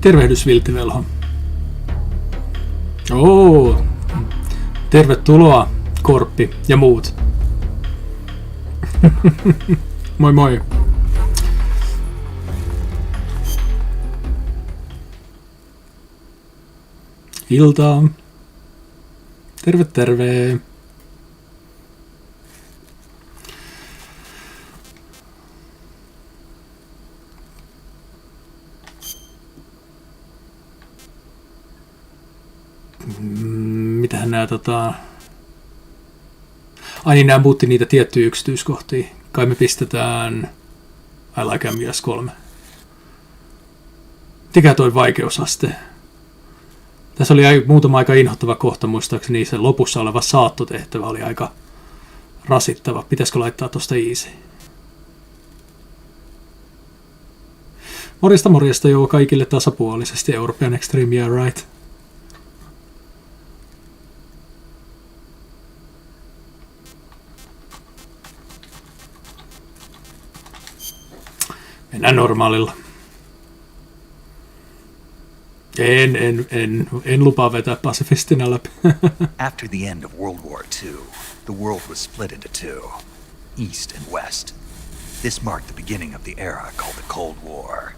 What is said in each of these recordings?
Tervehdys, vilttivelho. Oo, tervetuloa, Korppi ja muut. Moi moi. Iltaa. Terve terve. Mitähän nää Ai niin, nää muutti niitä tiettyjä yksityiskohtia. Kai me pistetään I like MGS3. Mikä toi vaikeusaste? Tässä oli muutama aika inhottava kohta, muistaakseni se lopussa oleva saattotehtävä oli aika rasittava. Pitäisikö laittaa tosta easy? Morjesta joo kaikille tasapuolisesti. European Extreme, yeah right. Mennään normaalilla. En lupaa vetää pasifistina läpi. After the end of World War II, the world was split into two, East and West. This marked the beginning of the era called the Cold War.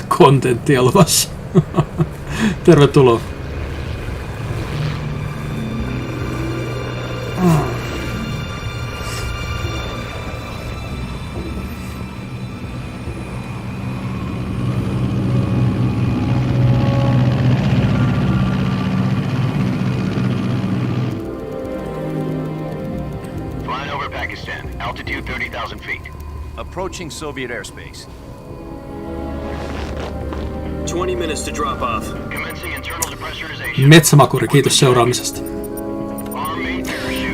Kontentti luvassa. Tervetuloa. Flying over Pakistan, altitude 30,000 feet. Approaching Soviet airspace. 20 minutes to drop off. Commencing internal depressurization. Metsämakuri, kiitos seuraamisesta.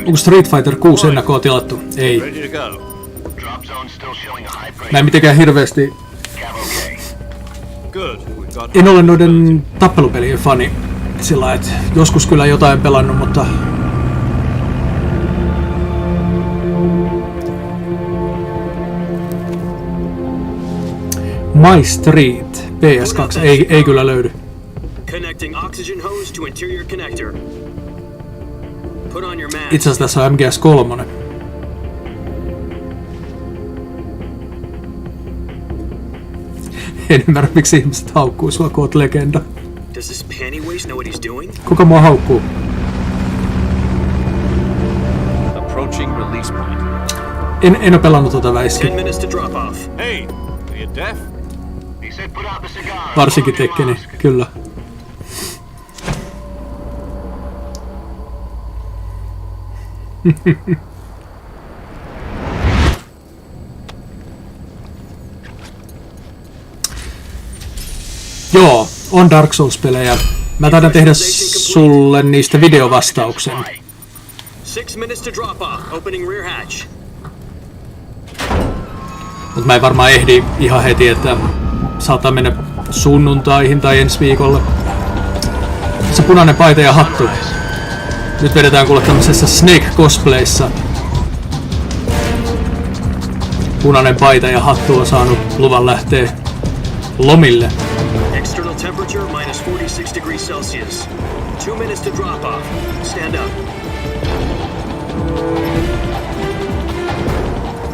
Onko Street Fighter 6 ennakkoa tilattu? Ei. Ready to go. Drop zone still showing a high Mä pressure. en mitenkään hirveästi... Cav okay. Good. We've got En ole noiden tappelupelien fani. Sillä et joskus kyllä jotain pelannut, mutta... My Street PS2 ei kyllä löydy. Connecting oxygen hose to interior connector. Put on your mask. Itse asiassa tässä on MGS3. En ymmärrä, miksi ihmiset haukkuu sua, kun oot legenda. Does this pantywaist know what he's doing? Kuka mua haukkuu? approaching release point. En ole pelannut tuota väiskiä. 10 minutes to drop off. Hey, are you deaf? He said put out the cigar. Varsinkin Tekkeni, kyllä. Joo, on Dark Souls-pelejä. Mä taidan tehdä sulle niistä videovastauksen. 6 minutes to drop off. Opening rear hatch. Mut mä en varmaan ehdi ihan heti, että saattaa mennä sunnuntaihin tai ensi viikolle. Se punainen paita ja hattu. Nyt vedetään kuule tämmöisessä Snake-cosplayssa. Punainen paita ja hattu on saanut luvan lähteä lomille. External temperature minus 46 degrees Celsius. 2 minutes to drop off. Stand up.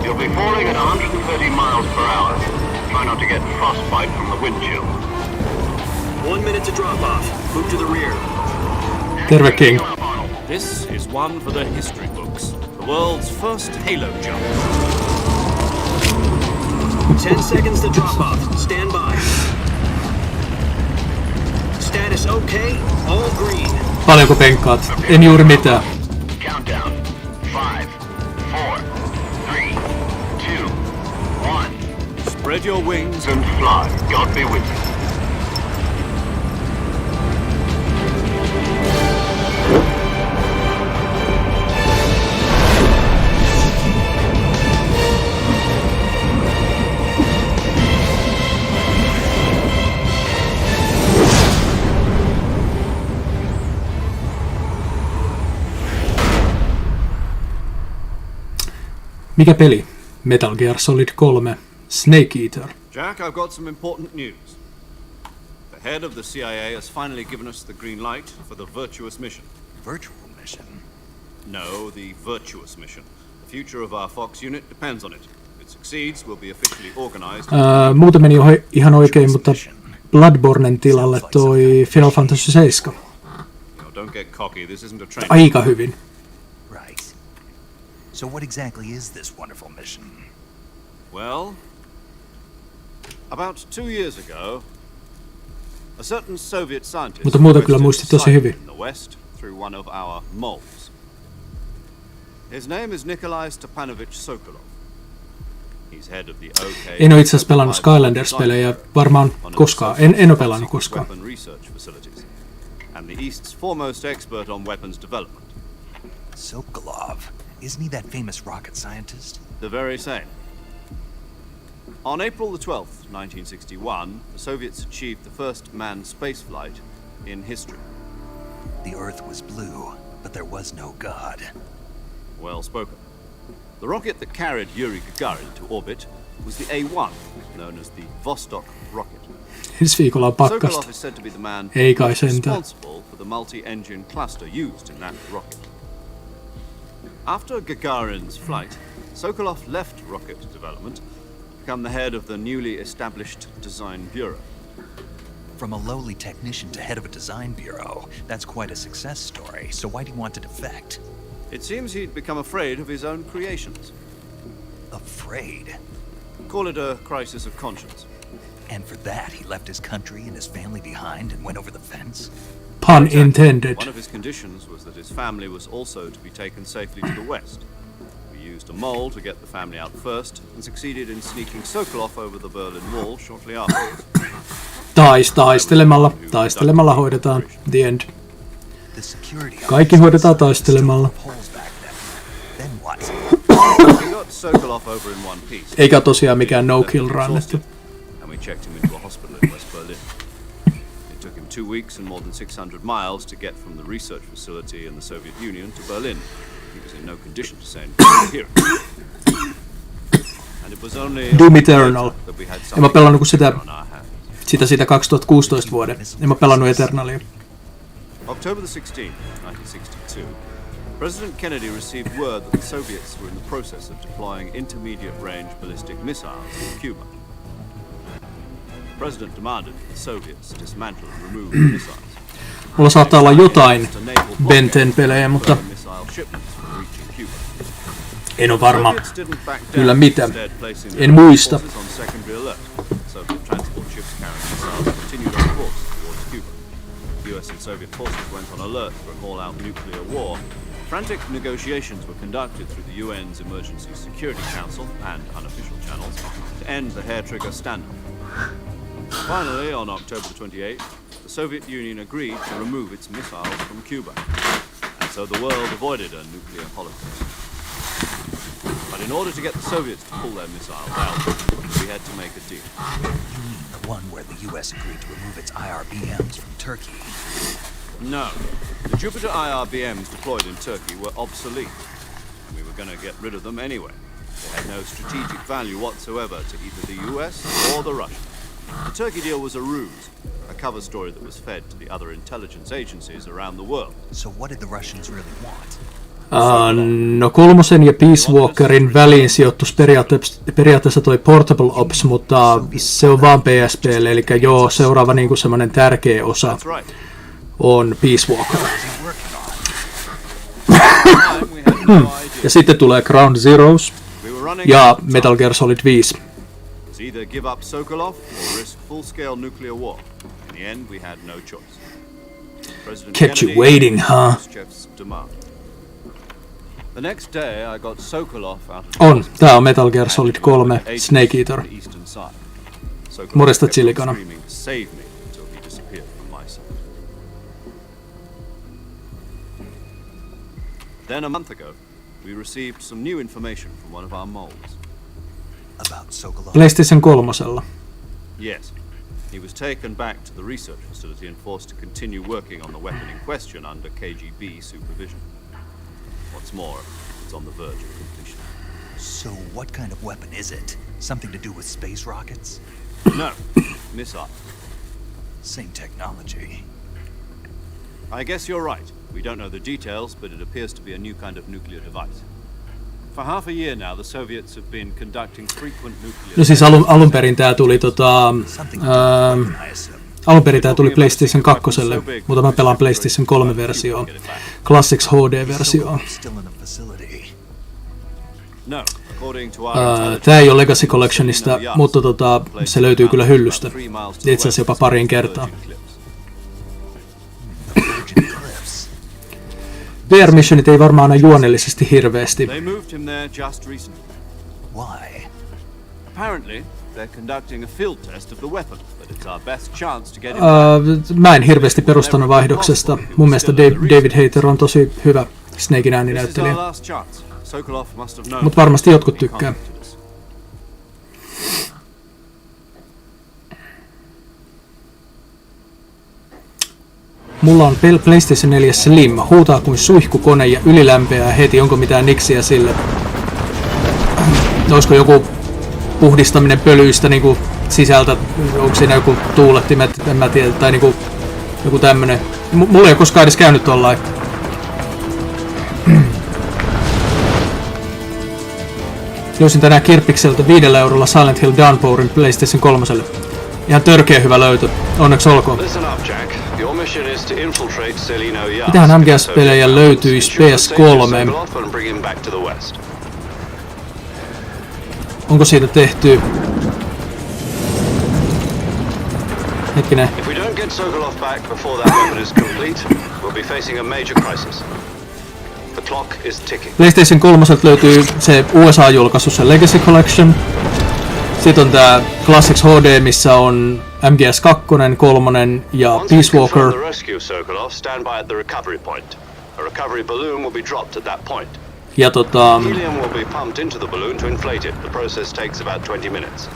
You'll be falling at 130 miles per hour. Try not to get frostbite from the wind chill. 1 minute to drop off. Move to the rear. Terve King. This is one for the history books. The world's first halo jump. 10 seconds to drop off. Stand by. Status okay. All green. Paljonko penkkaat? En juuri mitään. Countdown. 5, 4, 3, 2, 1. Spread your wings And fly. God be with you. Mikä peli? Metal Gear Solid 3. Snake Eater. Jack, I've got some important news. The head of the CIA has finally given us the green light for the virtuous mission. Virtual mission? No, the virtuous mission. The future of our Fox unit depends on it. If it succeeds, we'll be officially organized. Muuten meni ihan oikein, mutta Bloodbornen tilalle toi Final Fantasy 7. No, don't get cocky. This isn't a train. Aika hyvin. Right. So what exactly is this wonderful mission? Well, about 2 years ago, a certain Soviet scientist Mutta muuten kyllä requested muistit a tosi sighting hyvin. in the West through one of our moles. His name is Nikolai Stepanovich Sokolov. He's head of the OK. En ole itse asiassa pelannut Skylanders-pelejä varmaan koskaan. En ole pelannut koskaan. Weapon research facilities, and the East's foremost expert on weapons development. Sokolov. Isn't he that famous rocket scientist? The very same. On April the 12th, 1961, the Soviets achieved the first manned spaceflight in history. The Earth was blue, but there was no God. Well spoken. The rocket that carried Yuri Gagarin to orbit was the A-1, known as the Vostok rocket. Ensi viikolla on Sokolov pakkasta. is said to be the man Ei kai sentään. responsible for the multi-engine cluster used in that rocket. After Gagarin's flight, Sokolov left rocket development to become the head of the newly established Design Bureau. From a lowly technician to head of a design bureau, that's quite a success story. So why do you want to defect? It seems he'd become afraid of his own creations. Afraid. Call it a crisis of conscience. And for that, he left his country and his family behind and went over the fence? Pun intended. One of his conditions was that his family was also to be taken safely to the west. We used a mole to get the family out first and succeeded in sneaking Sokolov over the Berlin Wall shortly afterwards. Taistelemalla hoidetaan. The end. The security Kaikki officers hoidetaan still taistelemalla. polls back then what? We got Sokolov over in one piece. Eikä tosiaan mikään no-kill run. Että And we checked him into a hospital in West Berlin. It took him 2 weeks and more than 600 miles to get from the research facility in the Soviet Union to Berlin. He was in no condition to say anything here. And it was only Doom Eternal. that we had En mä something pelannut kuin sitä on our hands. 2016 vuoden. En mä pelannut Eternalia. October the 16th, 1962, President Kennedy received word that the Soviets were in the process of deploying intermediate-range ballistic missiles in Cuba. The President demanded that the Soviets dismantle and remove the missiles. Mulla saattaa olla jotain Benten pelejä, mutta Missile shipments from reaching Cuba. en ole varma. Soviets didn't back down, Kyllä mitä. instead placing En their muista. forces on secondary alert. Soviet transport ships carrying missiles continued on course towards Cuba. US and Soviet forces went on alert for an all-out nuclear war. Frantic negotiations were conducted through the UN's Emergency Security Council and unofficial channels to end the hair-trigger standoff. Finally, on October the 28th, the Soviet Union agreed to remove its missiles from Cuba, and so the world avoided a nuclear holocaust. But in order to get the Soviets to pull their missiles out, we had to make a deal. You mean the one where the US agreed to remove its IRBMs from Turkey? No. The Jupiter IRBMs deployed in Turkey were obsolete, and we were going to get rid of them anyway. They had no strategic value whatsoever to either the US or the Russians. The Turkey deal was a ruse, a cover story that was fed to the other intelligence agencies around the world. So what did the Russians really want? No 3 ja Peace Walkerin väliin sijoittuisi periaatteessa toi Portable Ops, mutta se on vaan PSPlle, eli joo, seuraava niinku semmoinen tärkeä osa That's right. on Peace Walker. What was he working on? time, we had no idea. Ja sitten tulee Ground Zeroes We were running ja out of time. Metal Gear Solid 5. To either give up Sokolov or risk full-scale nuclear war. In the end, we had no choice. President Kept you Kennedy waiting, huh? Khrushchev's demand. The next day, I got Sokolov out of On. Tää on Metal Gear Solid 3 Snake Eater. the eastern side. Sokolov Morjesta, kept on Chilikana. screaming to save me until he disappeared from my sight. Then a month ago, we received some new information from one of our moles. About Sokolov. PlayStation 3. Yes. He was taken back to the research facility and forced to continue working on the weapon in question under KGB supervision. What's more, it's on the verge of completion. So what kind of weapon is it? Something to do with space rockets? No, missile. Same technology. I guess you're right. We don't know the details, but it appears to be a new kind of nuclear device. For half a year now, the Soviets have been conducting frequent nuclear... No siis alun perin tää tuli Something to do with weapon, I assume. alun perin tää tuli PlayStation 2, mutta mä pelaan PlayStation 3 versioon. Classics HD-versioon. Sokolov still in the facility. No, according to our Tää ei ole Legacy Collectionista, mutta se löytyy kyllä hyllystä. Itse asiassa jopa pariin kertaa. Virgin Cliffs. VR Missionit ei varmaan ole juonellisesti hirveästi. They moved him there just recently. Why? Apparently, they're conducting a field test of the weapon, but it's our best chance to get him back. Mä en hirveästi perustanut vaihdoksesta. Mun mielestä David Hayter on tosi hyvä Snakein This is our ääninäyttelijä. last chance. Sokolov must have known. Mut varmasti jotkut he tykkää. contacted us. Mulla on PlayStation 4 Slim, huutaa kuin suihkukone ja ylilämpeää heti, onko mitään niksiä sille? Olisiko joku puhdistaminen pölyistä niinku sisältä, onko siinä joku tuulettimet, en mä tiedä, tai niinku joku tämmönen. Mulla ei ole koskaan edes käynyt tollain. Löysin tänään Kirppikseltä 5 eurolla Silent Hill Downpourin PlayStation 3. Ihan törkeä hyvä löytö, onneksi olkoon. Listen up, Jack. Your mission is to infiltrate Selino Yas. Mitähän MGS-pelejä löytyisi PS3? And bring him back to the west. Onko siitä tehty? Hetkinen. If we don't get Sokolov back before that weapon is complete, we'll be facing a major crisis. The clock is ticking. PlayStation 3 löytyy se USA-julkaisu, se Legacy Collection. Sitten on tää Classics HD, missä on MGS 2, 3 ja Once we Peace confirm Walker. the rescue Sokolov, stand by at the recovery point. A recovery balloon will be dropped at that point. Ja Helium will be pumped into the balloon to inflate it. The process takes about 20 minutes.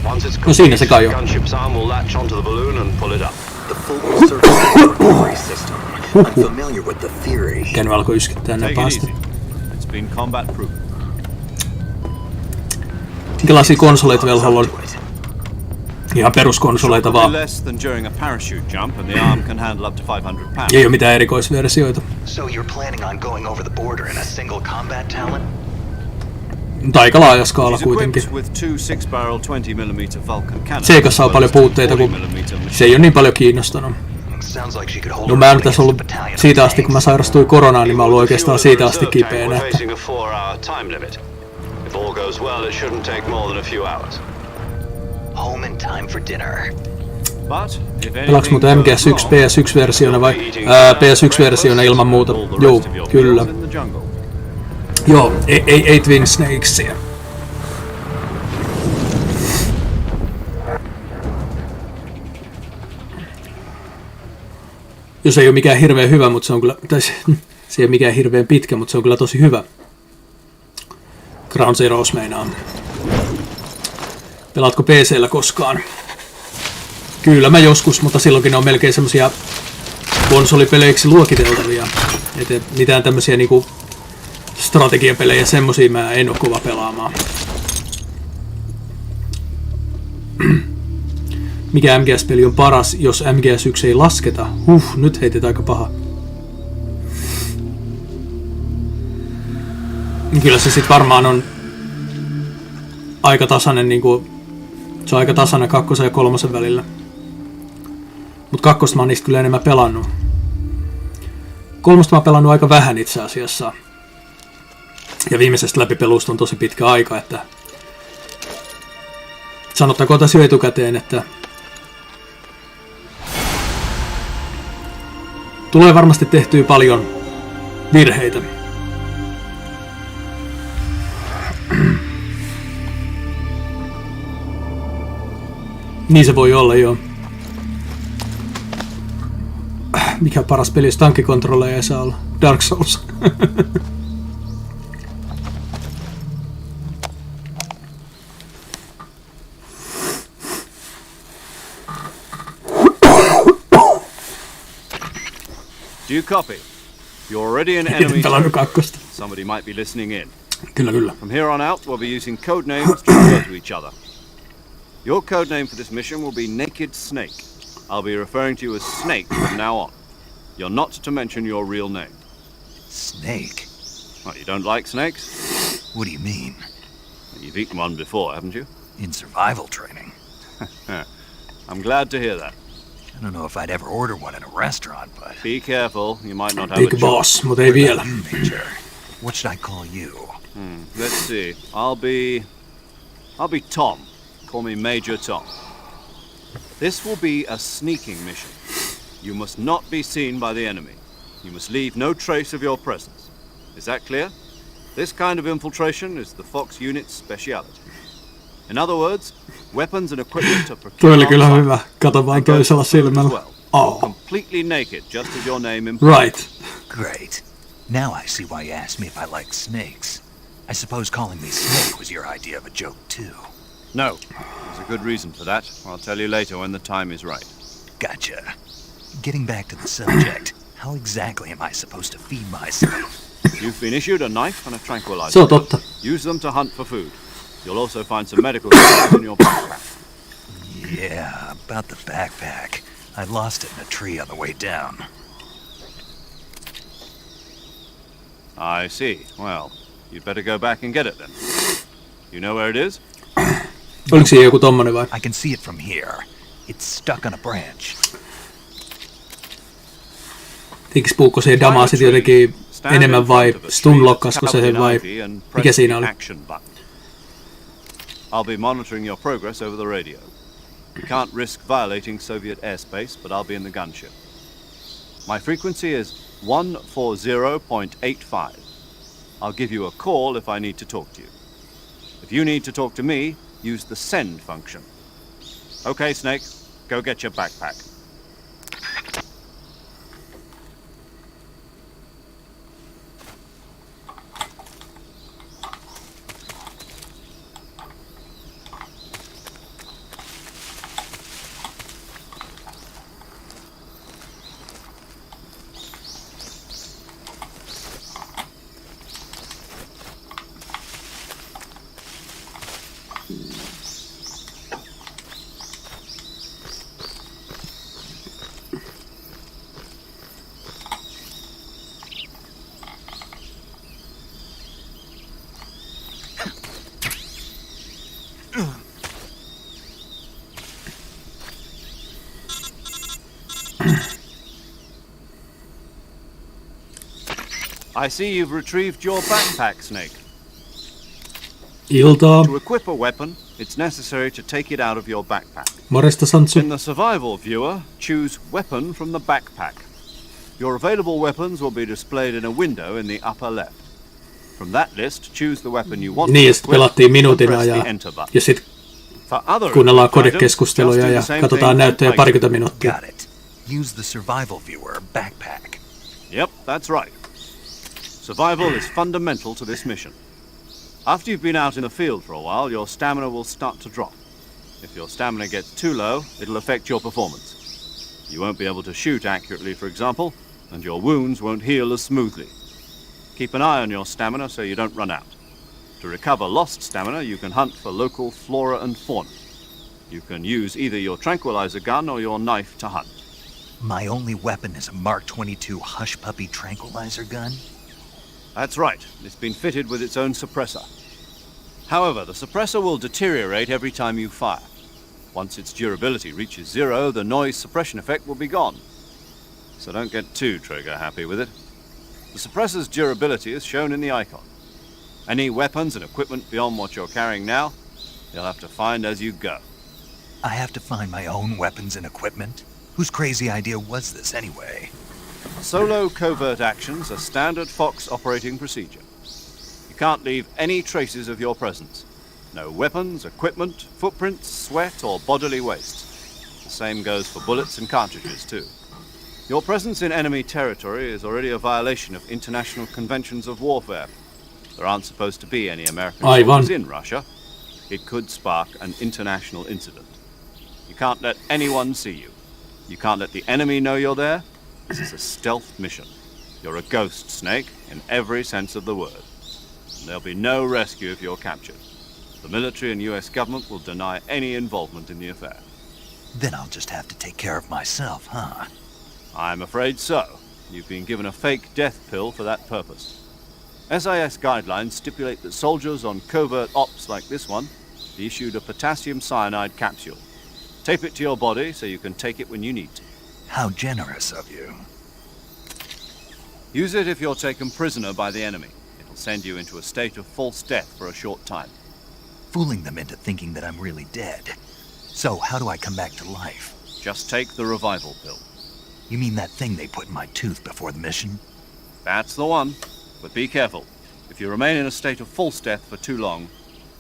Once it's No siinä se kai complete, on. gunship's arm will latch onto the balloon and pull it up. The full circular system. I'm familiar with the theory. Ken alkoi yskyttää Take näin it easy. päästä. It's been combat proof. Minkälaisia konsoleita velholla on? Ihan peruskonsoleita vaan. Less than during a parachute jump, and the arm can handle up to 500 pounds. Ei oo mitään erikoisversioita. So you're planning on going over the border in a single combat talent? Mutta aika laaja skaala He's kuitenkin. equipped with two 6-barrel 20mm Vulcan cannons. Seikassa on paljon puutteita, kun 40mm se ei ole niin paljon kiinnostanut. Sounds like she could hold No her mä en own tässä ollut against a battalion of siitä asti, kun mä tanks. sairastuin koronaan, niin mä oon ollut oikeastaan siitä asti kipeänä. We're Että facing a 4-hour time limit. If all goes well, it shouldn't take more than a few hours. Home in time for dinner. But if Pelaaks muuta anything MGS1 goes wrong, PS1-versiona vai? you'll be eating PS1-versiona ilman muuta. all the Juu, rest of your kyllä. meals in the jungle. Joo, ei Twin Snakesia. Jos ei ole mikään hirveän hyvä, mutta se on kyllä, tai se ei ole mikään hirveän pitkä, mutta se on kyllä tosi hyvä. Ground Zeroes meinaa. Pelaatko PC:llä koskaan? Kyllä mä joskus, mutta silloinkin ne on melkein semmosia konsolipeleiksi luokiteltavia. Et mitään tämmösiä niinku strategiapelejä, semmosia mä en oo kova pelaamaan. Mikä MGS-peli on paras, jos MGS1 ei lasketa? Nyt heitit aika paha. Kyllä se sit varmaan on aika tasainen, niinku, se on aika tasainen 2 ja 3 välillä. Mut 2 mä oon niistä kyllä enemmän pelannut. Kolmosta mä oon pelannut aika vähän itse asiassa. Ja viimeisestä läpipelusta on tosi pitkä aika, että sanottakoon tässä jo etukäteen, että tulee varmasti tehtyä paljon virheitä. Niin se voi olla, joo. Mikä paras peli, jos tankkikontrolleja ei saa olla? Dark Souls. Do you copy? You're already in enemy Pelannut territory. kakkosta. Somebody might be listening in. Kyllä. From here on out, we'll be using code names to refer to each other. Your code name for this mission will be Naked Snake. I'll be referring to you as Snake from now on. You're not to mention your real name. Snake? What, you don't like snakes? What do you mean? You've eaten one before, haven't you? In survival training? I'm glad to hear that. I don't know if I'd ever order one in a restaurant, but... Be careful, you might not have a Big choice. boss, mutta ei vielä. You, Major. What should I call you? Let's see. I'll be Tom. Call me Major Tom. This will be a sneaking mission. You must not be seen by the enemy. You must leave no trace of your presence. Is that clear? This kind of infiltration is the Fox unit's speciality. In other words, weapons and equipment are Toi procured oli kyllä on hyvä. site. Kato vaan And go toisella to food as silmällä. well. You're Oh, completely naked, just as your name implies. right. Great. Now I see why you asked me if I like snakes. I suppose calling me Snake was your idea of a joke, too. No, there's a good reason for that. I'll tell you later when the time is right. Gotcha. Getting back to the subject, how exactly am I supposed to feed myself? You've been issued a knife and a tranquilizer. Se on totta. Use them to hunt for food. You'll also find some medical supplies in your backpack. Yeah, about the backpack. I lost it in a tree on the way down. I see. Well, you'd better go back and get it then. You know where it is? Oliko siinä joku tommonen vai? I can see it from here. It's stuck on a branch. Tinkis puukko siihen damaa sit jotenkin enemmän vai stunlokkasko se sen vai mikä siinä oli? I'll be monitoring your progress over the radio. We can't risk violating Soviet airspace, but I'll be in the gunship. My frequency is 140.85. I'll give you a call if I need to talk to you. If you need to talk to me, use the send function. Okay, Snake, go get your backpack. I see you've retrieved your backpack, Snake. Iltaa. To equip a weapon, it's necessary to take it out of your backpack. Morjesta Santsu. In the survival viewer, choose weapon from the backpack. Your available weapons will be displayed in a window in the upper left. From that list, choose the weapon you want Niin, ja to sit equip pelattiin and minuutin press the ajan. enter button. Ja sit For other kuunnellaan equipped items, kodekeskusteluja just do ja the same katsotaan thing näyttöjä on parikymmentä minuuttia. Got it. Use the survival viewer backpack. Yep, that's right. Survival is fundamental to this mission. After you've been out in the field for a while, your stamina will start to drop. If your stamina gets too low, it'll affect your performance. You won't be able to shoot accurately, for example, and your wounds won't heal as smoothly. Keep an eye on your stamina so you don't run out. To recover lost stamina, you can hunt for local flora and fauna. You can use either your tranquilizer gun or your knife to hunt. My only weapon is a Mark 22 Hush Puppy tranquilizer gun? That's right. It's been fitted with its own suppressor. However, the suppressor will deteriorate every time you fire. Once its durability reaches 0, the noise suppression effect will be gone. So don't get too trigger happy with it. The suppressor's durability is shown in the icon. Any weapons and equipment beyond what you're carrying now, you'll have to find as you go. I have to find my own weapons and equipment? Whose crazy idea was this anyway? Solo covert actions are standard Fox operating procedure. You can't leave any traces of your presence. No weapons, equipment, footprints, sweat, or bodily waste. The same goes for bullets and cartridges, too. Your presence in enemy territory is already a violation of international conventions of warfare. There aren't supposed to be any American soldiers in Russia. It could spark an international incident. You can't let anyone see you. You can't let the enemy know you're there. This is a stealth mission. You're a ghost, Snake, in every sense of the word. And there'll be no rescue if you're captured. The military and US government will deny any involvement in the affair. Then I'll just have to take care of myself, huh? I'm afraid so. You've been given a fake death pill for that purpose. SIS guidelines stipulate that soldiers on covert ops like this one be issued a potassium cyanide capsule. Tape it to your body so you can take it when you need to. How generous of you. Use it if you're taken prisoner by the enemy. It'll send you into a state of false death for a short time. Fooling them into thinking that I'm really dead. So how do I come back to life? Just take the revival pill. You mean that thing they put in my tooth before the mission? That's the one. But be careful. If you remain in a state of false death for too long,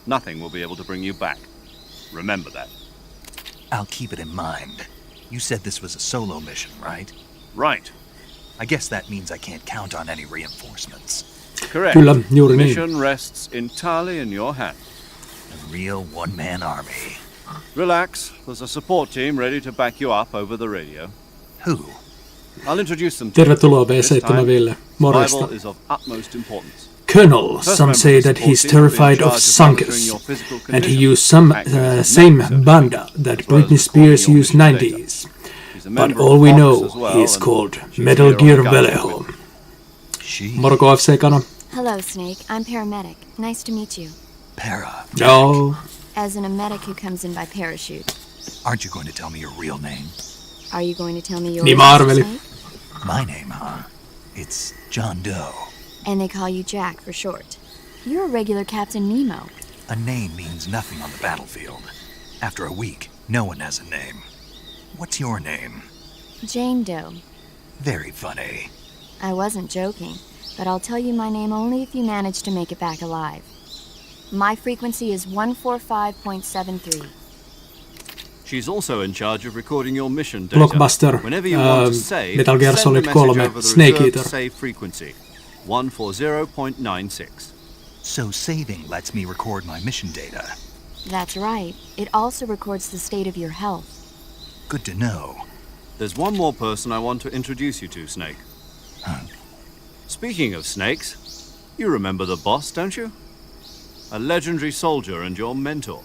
nothing will be able to bring you back. Remember that. I'll keep it in mind. You said this was a solo mission, right? Right. I guess that means I can't count on any reinforcements. Correct. Kyllä, juuri The niin. mission rests entirely in your hands. A real one-man army. Relax. There's a support team ready to back you up over the radio. Who? I'll introduce them to you. Tervetuloa This V7 time, Ville. Morjesta. survival is of utmost importance. Colonel, First some member say of the that he's support team will be in terrified of charge monitoring Sunkus, your physical and he condition, used some acting as a same medicine, banda that as well as Britney Spears recording your used mission data. 90s. She's a But member all of we Fox know as well, he's and called she's Metal here on Gear the guidance Veleho. with She? Morko FC Kana. Hello, Snake. I'm paramedic. Nice to meet you. Para. Joo. As in a medic who comes in by parachute. Aren't you going to tell me your real name? Are you going to tell me yours, Niin mä arvelin. Snake? My name, huh? It's John Doe. And they call you Jack for short. You're a regular Captain Nemo. A name means nothing on the battlefield. After a week, no one has a name. What's your name? Jane Doe. Very funny. I wasn't joking, but I'll tell you my name only if you manage to make it back alive. My frequency is 145.73. She's also in charge of recording your mission data. Blockbuster, Whenever you want to save, Metal Gear send Solid a message 3, over the Snake reserved Eater. save frequency, 140.96. So saving lets me record my mission data. That's right. It also records the state of your health. Good to know. There's one more person I want to introduce you to, Snake. Huh. Speaking of snakes, you remember the boss, don't you? A legendary soldier and your mentor.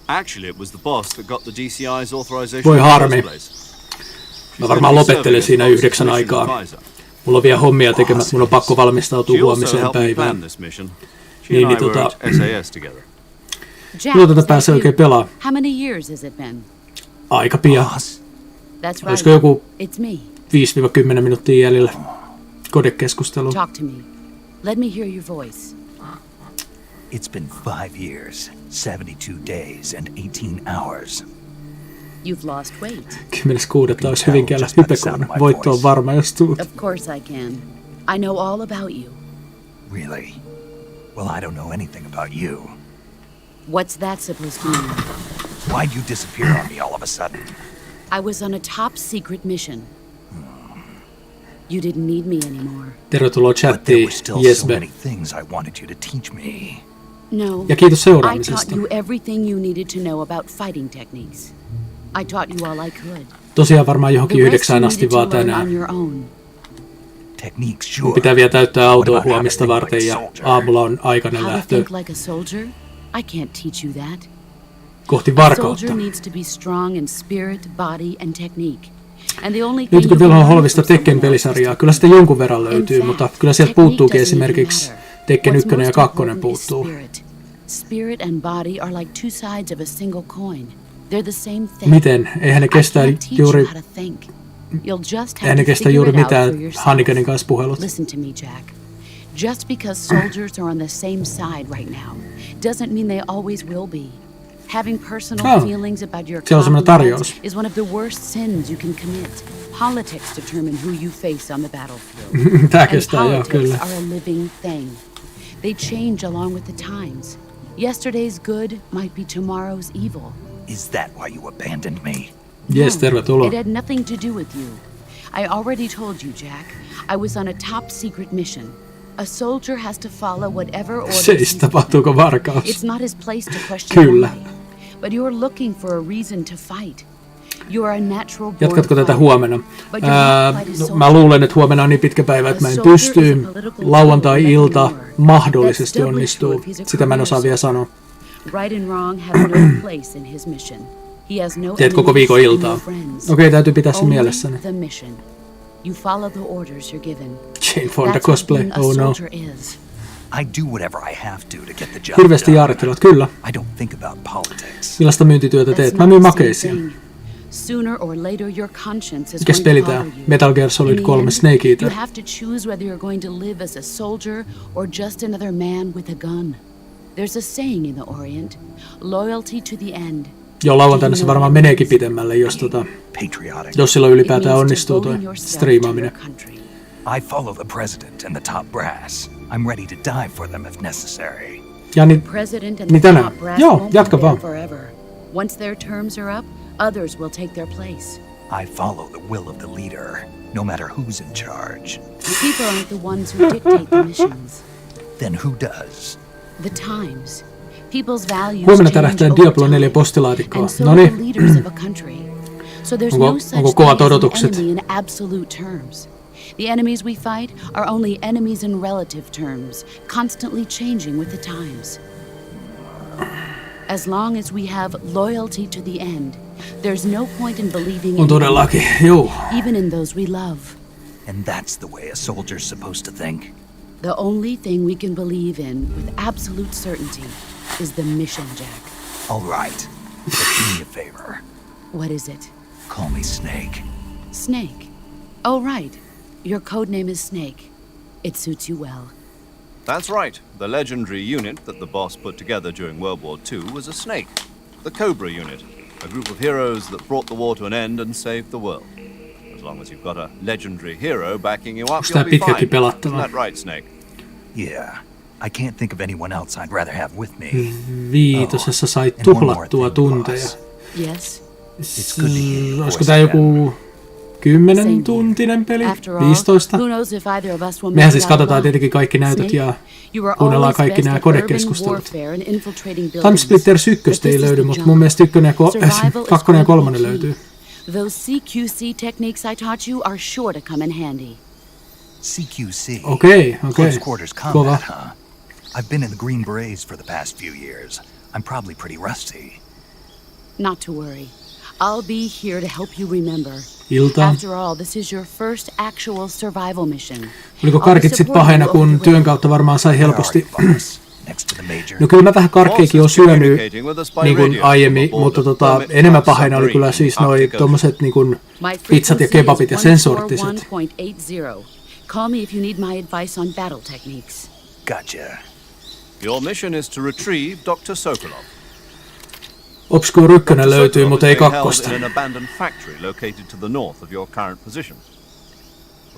Actually, it was the boss that got the DCI's authorization Voi in the harmi. first place. Mä varmaan lopettelen siinä 9 aikaa. Mulla on vielä hommia tekemät, mun on pakko valmistautua She also huomiseen helped me plan päivään. this mission. She Niin, and I niin, were at SAS together. Jack, Milloin tätä is that pääsee you? oikein pelaa? How many years has it been? Aika pian. Boss? That's right. Olisiko joku It's me. 5-10 minuuttia jäljellä kodekeskustelua? Talk to me. Let me hear your voice. It's been 5 years, 72 days, and 18 hours. You've lost weight. 10.6. olisi Hyvinkäällä Hypekon. Voitto on varma, jos tuut. Of course I can. I know all about you. Really? Well, I don't know anything about you. What's that supposed to mean? Why'd you disappear on me all of a sudden? I was on a top secret mission. You didn't need me anymore. Tervetuloa But there chattiin, were still so Jesbe. many things I wanted you to teach me. No. Ja kiitos I seuraamisesta. taught you everything you needed to know about fighting techniques. I taught you all I could. Tosiaan varmaan johonkin The rest 9 you asti needed to vaan learn tänään. on your own. Techniques, Mun sure. pitää vielä täyttää What autoa about how to huomista think varten like a ja soldier? aamulla on aikainen How to lähtö think like a soldier? I can't teach you that. kohti A varkautta. soldier needs to be strong in spirit, body, and technique. And the only thing Löytyykö you vielä can learn Holvista from someone Tekken else pelisarjaa? is Kyllä sitä jonkun verran löytyy, In mutta fact, kyllä sieltä technique puuttuukin doesn't esimerkiksi even matter. Tekken What's 1 ja most 2 important is puuttuu. spirit. Spirit and body are like two sides of a single coin. They're the same thing. Miten? Eihän ne I kestä can't teach juuri you how to think. You'll just Eihän have ne to kestä figure juuri it out mitään for yourself. Hanniganin kanssa puhelut. Listen to me, Jack. Just because soldiers are on the same side right now doesn't mean they always will be. Having personal feelings about your Siellä on semmoinen tarjous. comrades is one of the worst sins you can commit. Politics determine who you face on the battlefield. Tää And kestää, joo, politics kyllä. are a living thing. They change along with the times. Yesterday's good might be tomorrow's evil. Is that why you abandoned me? Jes, tervetuloa. It had nothing to do with you. I already told you, Jack. I was on a top secret mission. A soldier has to follow whatever orders Siis he's tapahtuuko given. varkaus? It's not his place to question Kyllä. why. But you're looking for a reason to fight. You are a natural born Jatkatko tätä fighter. huomenna? But you're not quite a No, soldier. mä luulen, että huomenna on niin pitkä päivä, että mä en pysty. Lauantai-ilta mahdollisesti onnistuu. Sitä mä en osaa vielä sanoa. Right and wrong have no place in his mission. He has no Teet koko enemies viikon and no iltaa. friends. Okei, täytyy pitää se Only mielessäni. the mission. You follow the orders you're given. Jane Fonda That's cosplay, what being a oh no. soldier is. I do whatever I have to get the job Hirveästi done. jaarittelut, kyllä. I don't think about politics. Millaista myyntityötä teet? That's Mä not myyn the same makeisia. thing. Sooner or later your conscience is Mikäs going peli to tää? bother you. Metal Gear Solid In the 3 end, Snake Eater. You have to choose whether you're going to live as a soldier or just another man with a gun. There's a saying in the Orient, loyalty to the end. Joo, lauantaina se varmaan meneekin pitemmälle, Patriotic. jos silloin It ylipäätään means onnistuu toi devoting yourself to striimaaminen. your country. I follow the president and the top brass. I'm ready to die for them if necessary. Ja niin, President and Niin the tänään. top brass Joo, won't jatka be there vaan. forever. Once their terms are up, others will take their place. I follow the will of the leader, no matter who's in charge. People aren't the ones who dictate the missions. Then who does? The times. People's values Huomenna change tärähtää over Diablo 4 time, postilaatikkoa. and so No do niin. the leaders of a country. So there's Onko no such kovat thing as an odotukset? enemy in absolute terms. The enemies we fight are only enemies in relative terms, constantly changing with the times. As long as we have loyalty to the end, there's no point in believing On in todellakin, joo. even in those we love. And that's the way a soldier's supposed to think. The only thing we can believe in with absolute certainty is the mission, Jack. All right, but do me a favor. What is it? Call me Snake. Snake. Oh, right. Your codename is Snake. It suits you well. That's right. The legendary unit that the boss put together during World War II was a snake. The Cobra unit. A group of heroes that brought the war to an end and saved the world. As long as you've got a legendary hero backing you up, Onks tää you'll be pitkäkin fine. pelattavaa? Isn't that right, Snake? Yeah, I can't think of anyone else I'd rather have with me. Viitosessa sai And one more tuhlattua thing, tunteja. boss. Yes. It's good to hear your Olisiko voice tää again. joku 10-tuntinen peli? After all, 15? who knows if either of us will make Mehän it siis out katsotaan alive. tietenkin kaikki näytöt Snake, ja you were kuunnellaan always kaikki best nämä at urban kodekeskustelut. warfare and infiltrating Time buildings. Splitter 1 But ei this is löydy, the mutta jungle. mun mielestä 1 ja Survival is 2 ja going to 3 be key. löytyy. Those CQC techniques I taught you are sure to come in handy. CQC. Okei. Close quarters Kova. combat, huh? I've been in the Green Berets for the past few years. I'm probably pretty rusty. Not to worry. I'll be here to help you remember. Iltaa. After all, this is your first actual survival mission. Oliko I'll karkit be sit supporting pahena, you kun over the työn way. kautta varmaan sai Where are helposti? you, boss? Next to the major. No kyllä mä vähän karkkeekin on syönyt communicating with us by niin kuin radio aiemmin, aboard mutta the Hermit enemmän class pahena oli kyllä submarine siis in noi Arctic Ocean. tommoset niin kuin My pizzat ja frequency kebabit ja is sen sorttiset. 141.80. Call me if you need my advice on battle techniques. Gotcha. Your mission is to retrieve Dr. Sokolov. Obscure 1 Dr. löytyy, Sokolov mutta is ei being held kakkosta. in an abandoned factory located to the north of your current position.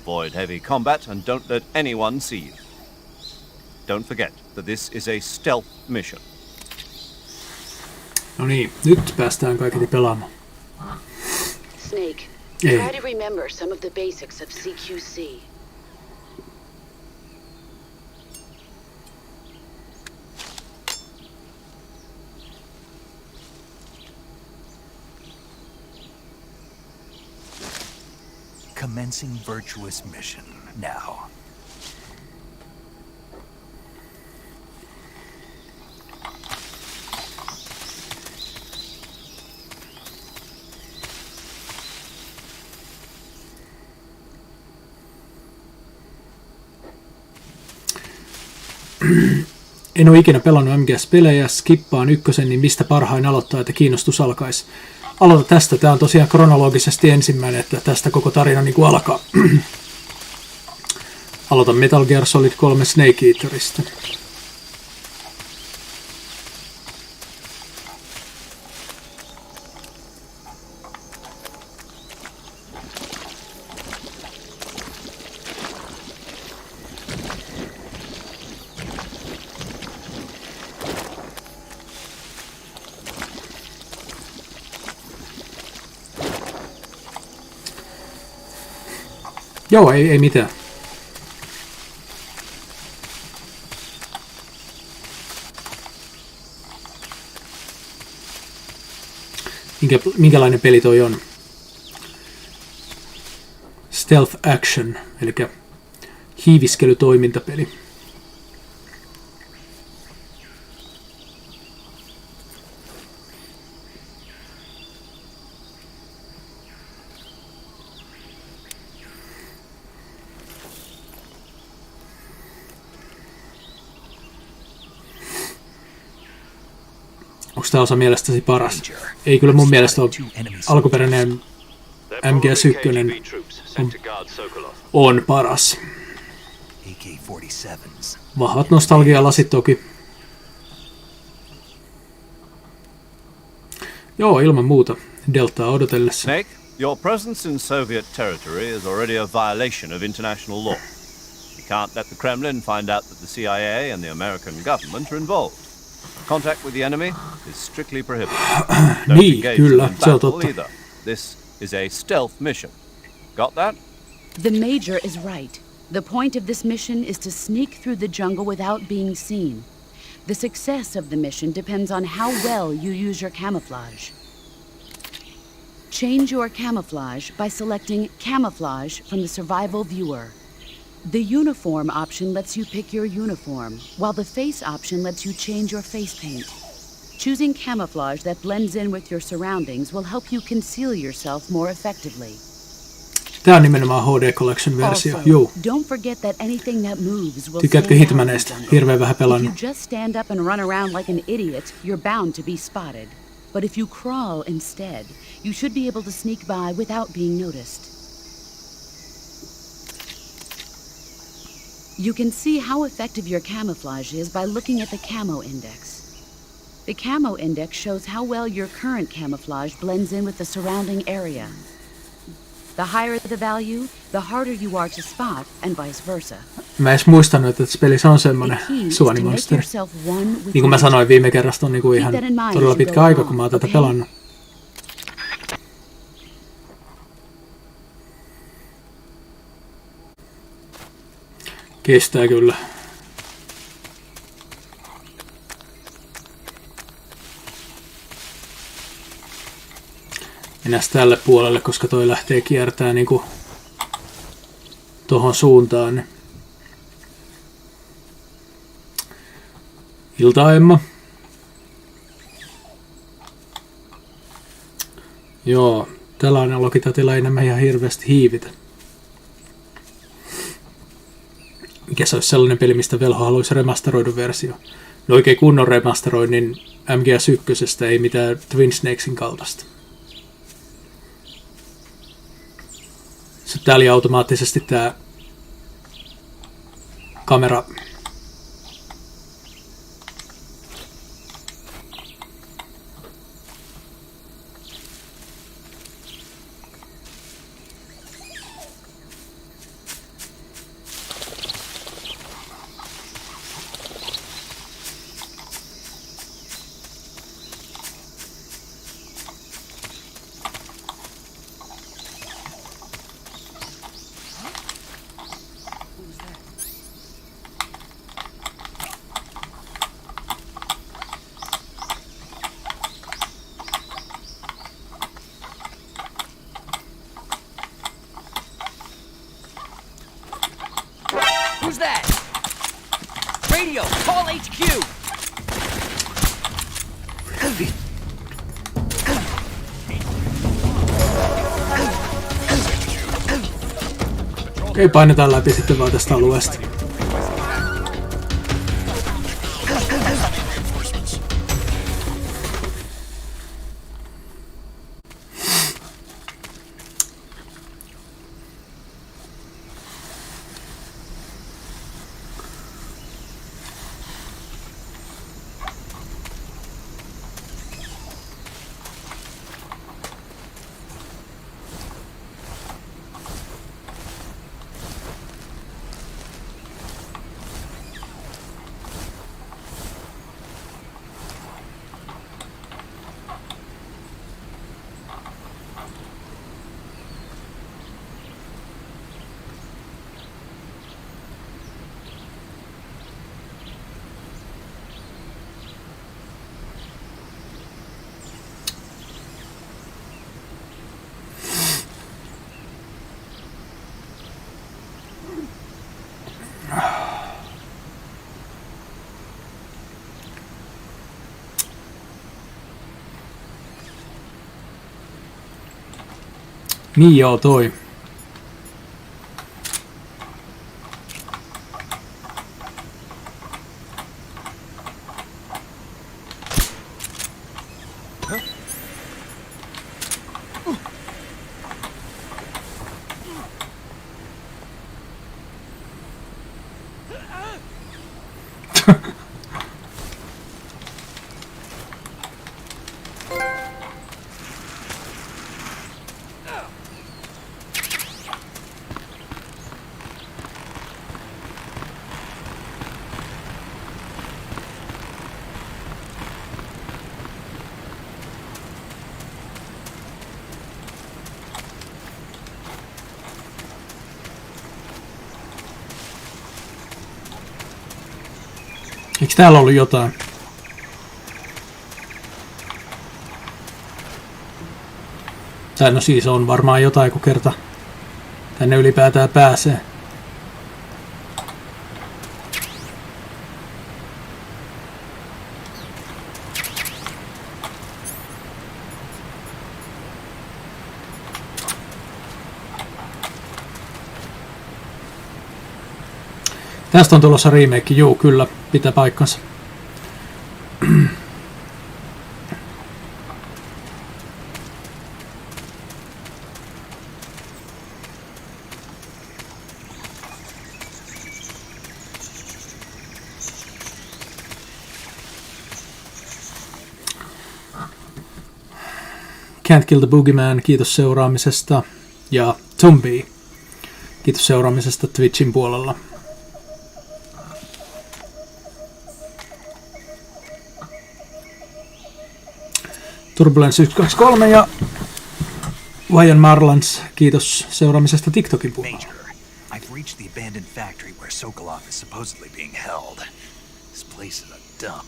Avoid heavy combat and don't let anyone see you. Don't forget that this is a stealth mission. No niin, nyt päästään kaiketi pelaamaan. Snake, Ei. try to remember some of the basics of CQC. Commencing virtuous mission now. En ole ikinä pelannut MGS-pelejä, skippaan 1, niin mistä parhain aloittaa, että kiinnostus alkaisi? aloita tästä. Tämä on tosiaan kronologisesti ensimmäinen, että tästä koko tarina niin kuin alkaa. Aloitan Metal Gear Solid 3 Snake Eaterista. Joo, ei mitään. Minkälainen peli toi on? Stealth Action, eli hiiviskelytoimintapeli. Onko tämä osa mielestäsi paras? Ei kyllä mun mielestä ole. Alkuperäinen MGS1 on paras. Vahvat nostalgialasit toki. Joo, ilman muuta. Deltaa odotellessa. Snake, your presence in Soviet territory is already a violation of international law. You can't let the Kremlin find out that the CIA and the American government are involved. Contact with the enemy is strictly prohibited. Don't Niin, engage kyllä, in se on battle totta. either. This is a stealth mission. Got that? The Major is right. The point of this mission is to sneak through the jungle without being seen. The success of the mission depends on how well you use your camouflage. Change your camouflage by selecting Camouflage from the Survival Viewer. The uniform option lets you pick your uniform, while the face option lets you change your face paint. Choosing camouflage that blends in with your surroundings will help you conceal yourself more effectively. Tää on nimenomaan HD Collection-versio. Also, Juu. don't forget that anything that moves will Tykkäätkö stand out in Hitmaneista? the jungle. Hirveän vähän If pelannut. you just stand up and run around like an idiot, you're bound to be spotted. But if you crawl instead, you should be able to sneak by without being noticed. You can see how effective your camouflage is by looking at the camo index. The camo index shows how well your current camouflage blends in with the surrounding area. The higher the value, the harder you are to spot, and vice versa. Mä edes muistanut, että tässä pelissä on The semmonen key is to Suoni make Monster. yourself one with Niin kuin mä sanoin viime kerrasta, on niinku ihan Keep that in mind todella as you pitkä go aika, along, kun mä oon tätä okay? pelannut. Kestää kyllä. Mennään tälle puolelle, koska toi lähtee kiertää niinku tohon suuntaan. Iltaa, Emma. Joo, tällainen Lokitatilla ei enemmän ihan hirveästi hiivitä. Mikä se olisi sellainen peli, mistä Velho haluaisi remasteroidun versio? No oikein kunnon remasteroinnin MGS1, ei mitään Twin Snakesin kaltaista. Tää oli automaattisesti tää kamera. Who's that? Radio, call HQ! Okei, painetaan läpi sitten vaan tästä alueesta. Niin joo, toi. Eikö täällä ollut jotain? Tai no siis on varmaan jotain, kun kerta tänne ylipäätään pääsee. Tästä on tulossa remake, juu, kyllä, pitää paikkansa. Can't Kill the Boogeyman, kiitos seuraamisesta. Ja Zombie, kiitos seuraamisesta Twitchin puolella. Turbulence 123 ja Ryan Marlans, kiitos seuraamisesta TikTokin puolella. Major, I've reached the abandoned factory where Sokolov is supposedly being held. This place is a dump.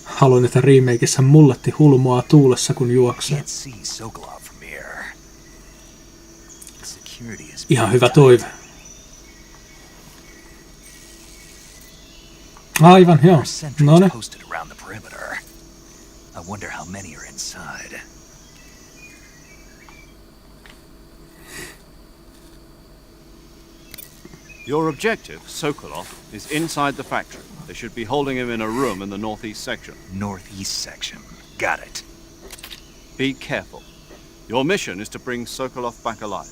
Haluan, että remakeissa mulletti hulmoa tuulessa kun juoksee. Can't see Sokolov from here. Security is Ihan hyvä toive. Aivan, joo. No ne. posted around the perimeter. I wonder how many are inside. Your objective, Sokolov, is inside the factory. They should be holding him in a room in the northeast section. Northeast section. Got it. Be careful. Your mission is to bring Sokolov back alive.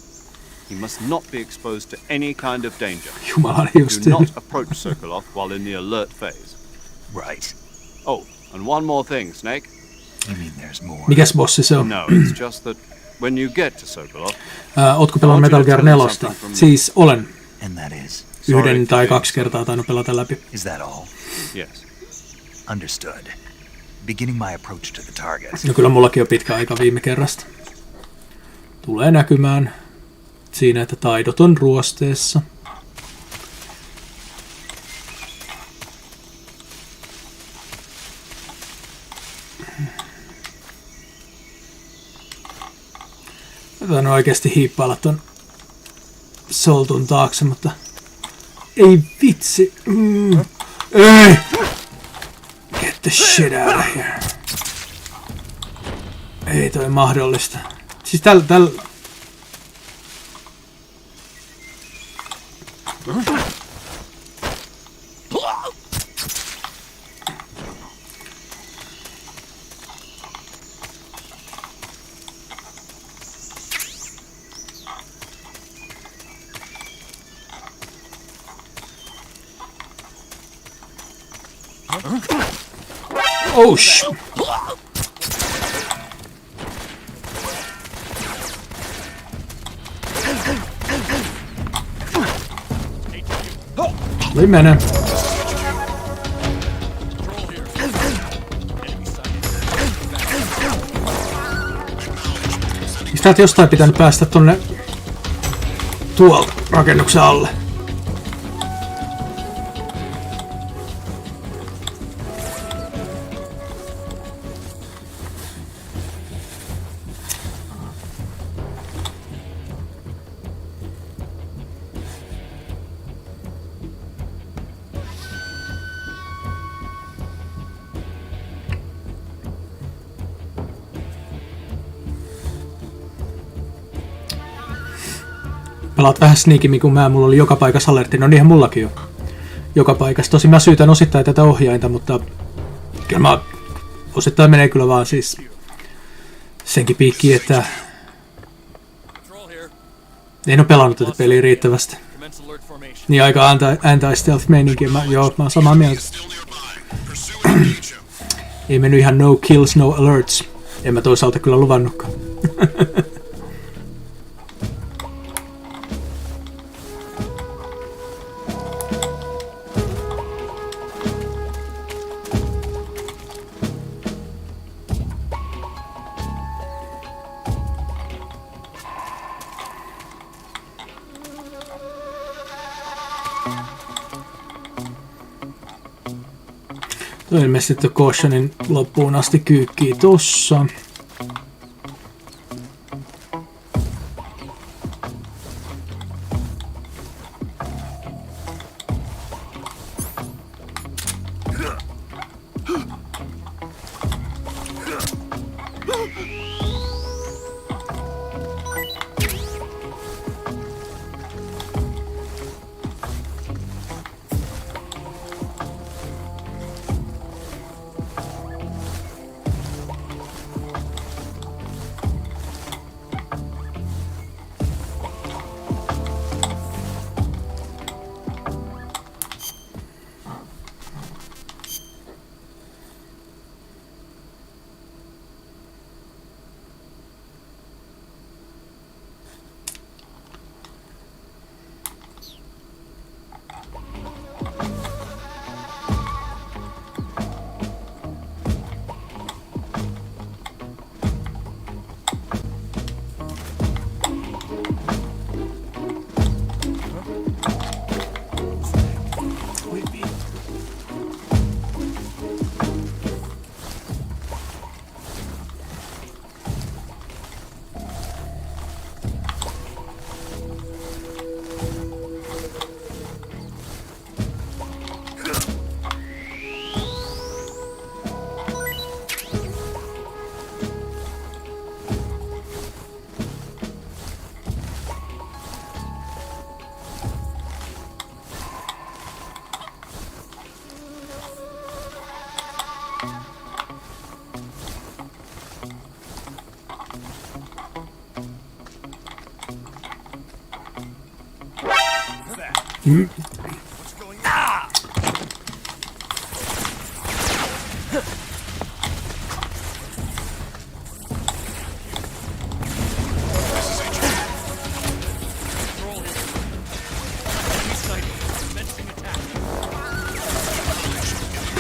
He must not be exposed to any kind of danger. Jumalan Do just. not approach Sokolov while in the alert phase. Right. Oh, and one more thing, Snake. You mean there's more? Mikäs bossi se on? No, it's just that when you get to Sokolov, Ootko pelannut Metal Gear 4? Siis olen. And that is? Yhden tai 2 kertaa tainnut pelata läpi. Is that all? yes. Understood. Beginning my approach to the target. No kyllä mullakin on pitkä aika viime kerrasta. Tulee näkymään siinä, että taidot on ruosteessa. Mä oikeasti hiippailla ton soltun taakse, mutta ei vitsi. Ei! Get the shit out of here. Ei toi mahdollista. Siis tällä... Oh sh... Tuli mene. Täältä jostain pitänyt päästä tonne tuolta rakennuksen alle. pelaat vähän sneakimmin kuin mulla oli joka paikassa alertti. No niinhän mullakin on. Joka paikassa. Tosin mä syytän osittain tätä ohjainta, mutta kyllä mä osittain menee kyllä vaan siis senkin piikkiin, että en ole pelannut tätä peliä riittävästi. Niin aika anti-stealth-meininkiä. Joo, mä oon samaa mieltä. Ei mennyt ihan no kills, no alerts. En mä toisaalta kyllä luvannutkaan. Ilmeisesti Cautionin loppuun asti kyykkii tossa.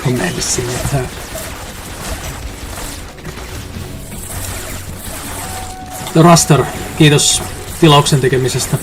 Commencing attack. Raster, kiitos tilauksen tekemisestä.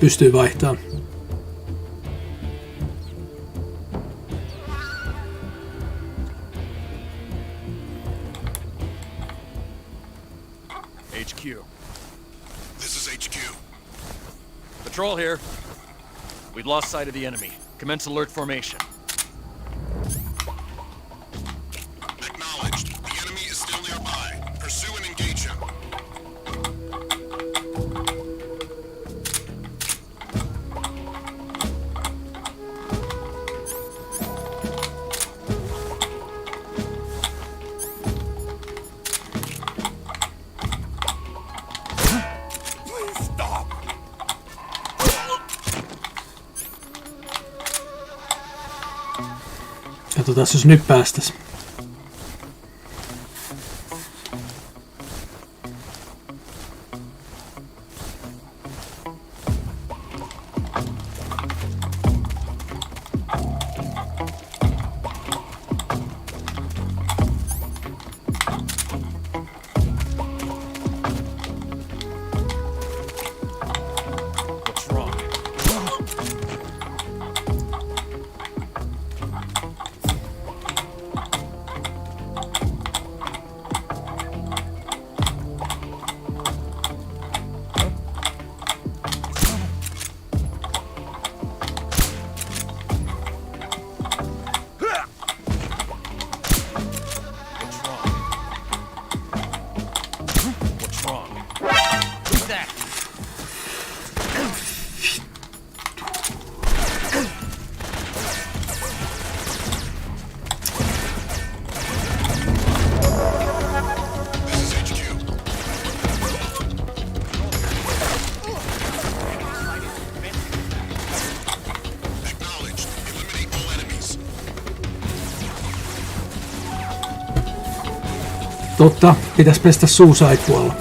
Pystyy vaihtamaan. HQ. This is HQ. Patrol here. We've lost sight of the enemy. Commence alert formation. Acknowledged. The enemy is still nearby. Pursue and engage him. Katsotaan, jos nyt päästäis. Totta, pitäis pestä suu saippualla.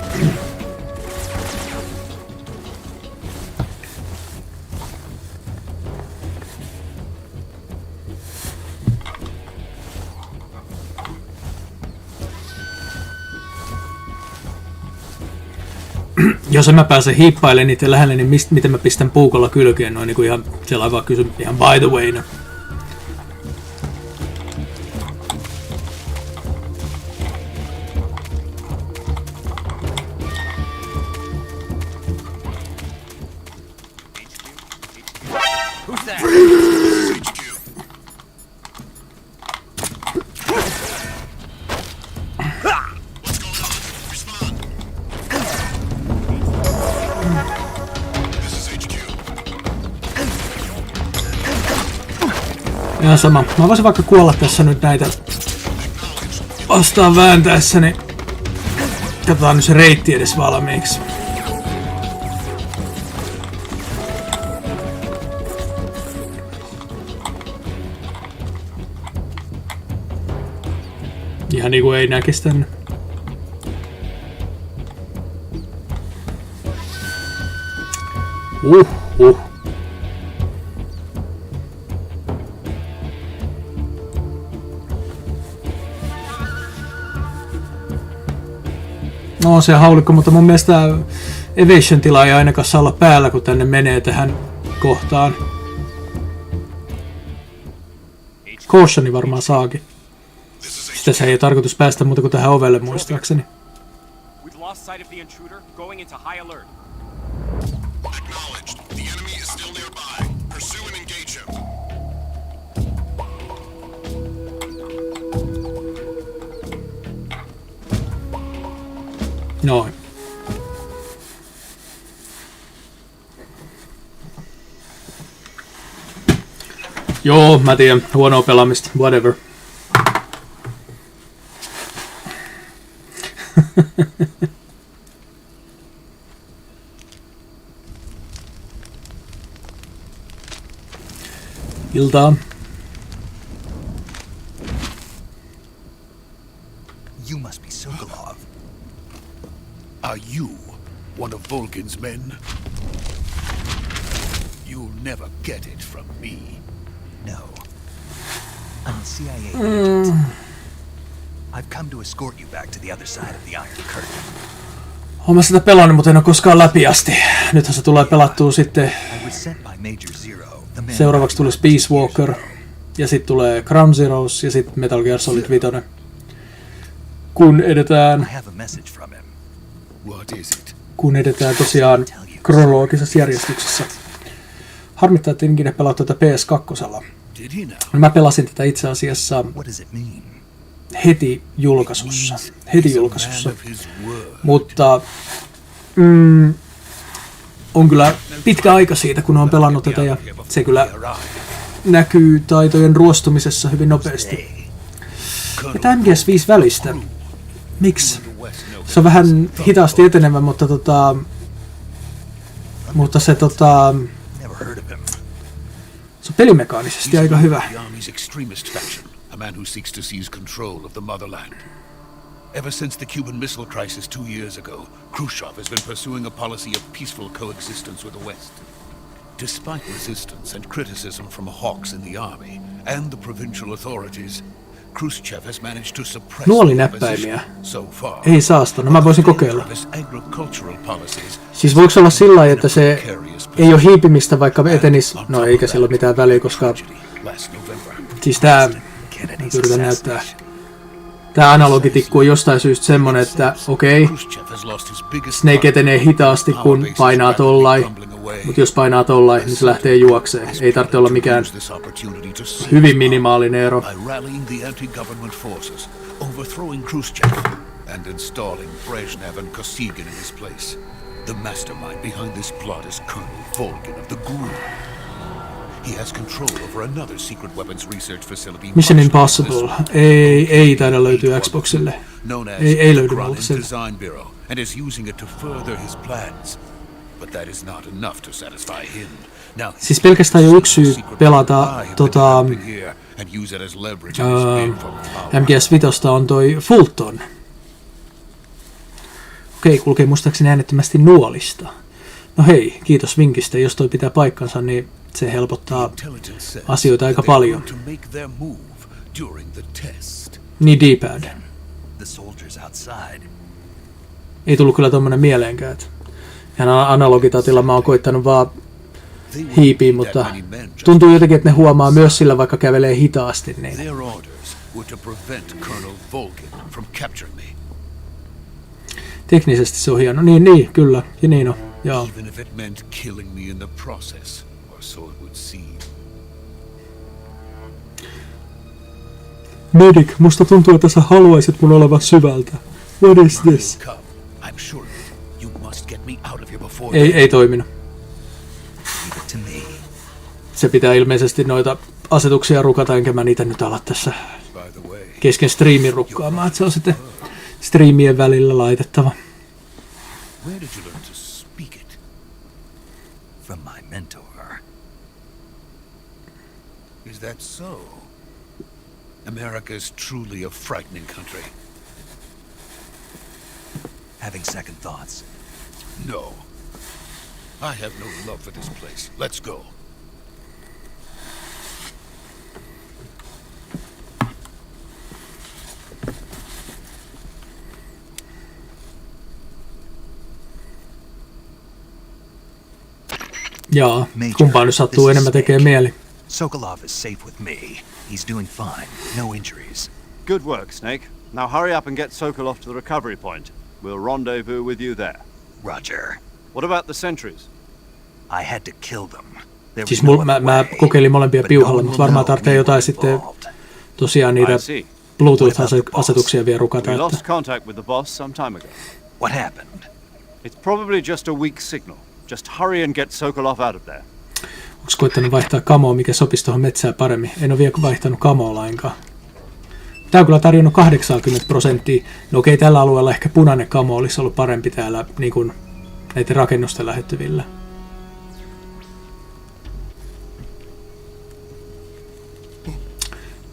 Jos en mä pääse hiippailemaan niitä lähelle, niin miten mä pistän puukolla kylkeen noin niinku ihan sellainen vaan kysyn ihan by the way. Who's that? Ihan sama. Mä voisin vaikka kuolla tässä nyt näitä vastaan vääntäessä, niin katsotaan nyt se reitti edes valmiiksi. Ihan niinku ei näkisi tänne. No se haulikko, mutta mun mielestä evasion-tila ei ainakaan saa olla päällä, kun tänne menee tähän kohtaan. Cautioni varmaan saakin. Sitä se ei ole tarkoitus päästä muuta kuin tähän ovelle muistaakseni. We've lost sight of the intruder, going into high alert. Acknowledged. The enemy is still nearby. Pursue and engage him. Noin. Joo, mä tiedän. Huonoa pelaamista. Whatever. Iltaa. You must be Sokolov. Are you one of Volgin's men? You'll never get it from me. No. I'm a CIA agent. I've come to escort you back to the other side of the Iron Curtain. Oon mä sitä pelannut, mutta en ole koskaan läpi asti. Nythän se tulee pelattua sitten. I was sent by Major Zero, the man Seuraavaksi tulisi Peace Walker. Ja sitten tulee Ground Zeroes ja sitten Metal Gear Solid 5. Kun edetään, I have a message from him. What is it? kun edetään tosiaan kronologisessa järjestyksessä. Harmittaa, että en ikinä pelaa tuota PS2. Did he now? Mä pelasin tätä itse asiassa What does it mean? heti julkaisussa. He's a man of his word. Mutta on kyllä pitkä aika siitä, kun on pelannut tätä ja se kyllä näkyy taitojen ruostumisessa hyvin nopeasti. Ja MGS5 välistä. Miksi? Se on vähän hitaasti etenevä, mutta se Never heard of him. se on pelimekaanisesti aika hyvä. The army's extremist faction, a man who seeks to seize control of the motherland. Ever since the Cuban Missile Crisis 2 years ago, Khrushchev has been pursuing a policy of peaceful coexistence with the West. Despite resistance and criticism from hawks in the army and the provincial authorities, Khrushchev has managed to suppress Nuolinäppäimiä. opposition so far. Ei saasta, no mä voisin kokeilla. His agricultural policies Siis voiko olla sillä lailla, että se ei ole hiipimistä vaikka etenisi? No eikä sillä ole mitään väliä, koska last November. siis tää, nyt yritän näyttää. Tää analogitikku on jostain syystä semmonen, että okei, Snake etenee hitaasti kun painaa tollain, mutta jos painaa tollain, niin se lähtee juokseen. Ei tarvitse olla mikään hyvin minimaalinen ero. Overthrowing Khrushchev and installing Brezhnev and Kosygin in his place. The mastermind behind this plot is Colonel Volgin of the GRU. He has control over another secret weapons research facility. Mission Impossible. Ei taida löytyä Xboxille. Ei löydy multa sen. Design Bureau and is using it to further his plans. But that is not enough to satisfy him. Now, siis pelkästään jo yksi syy pelata MGS5 on toi Fulton. Okei, kulkee muistaakseni äänettömästi nuolista. No hei, kiitos vinkistä. Jos toi pitää paikkansa, niin se helpottaa asioita aika paljon. Niin D-pad. The soldiers outside. Ei tullut kyllä tommonen mieleenkään. Ihan analogitatilla mä oon koittanut vaan hiipiä, mutta tuntuu jotenkin, että ne huomaa myös sillä, vaikka kävelee hitaasti. Niin. Teknisesti se on hieno. Niin, kyllä. Ja niin on. Joo. Medic, musta tuntuu, että sä haluaisit mun olevan syvältä. What is this? Ei toiminut. Se pitää ilmeisesti noita asetuksia rukata, enkä mä niitä nyt ala tässä kesken striimin rukkaamaan, että se on sitten striimien välillä laitettava. From my mentor. Is that so? America is truly a frightening country. Having second thoughts. No. I have no love for this place. Let's go. Jaa, kumpaan nyt sattuu enemmän tekee mieli. Sokolov is safe with me. He's doing fine. No injuries. Good work, Snake. Now hurry up and get Sokolov to the recovery point. We'll rendezvous with you there. Roger. What about the sentries? I had to kill them. Siis mä kokeilin molempia piuhalla, mutta varmaan tarvitsee jotain sitten tosiaan niitä Bluetooth-asetuksia vielä rukata. We lost contact with the boss some time ago. What happened? It's probably just a weak signal. Just hurry and get Sokolov out of there. Onks koittanut vaihtaa kamoa, mikä sopisi tuohon metsään paremmin? En ole vielä vaihtanut kamoa lainkaan. Tää on kyllä tarjonnut 80%. No okei, tällä alueella ehkä punainen kamo olisi ollut parempi täällä niin kuin näiden rakennusten lähettyvillä.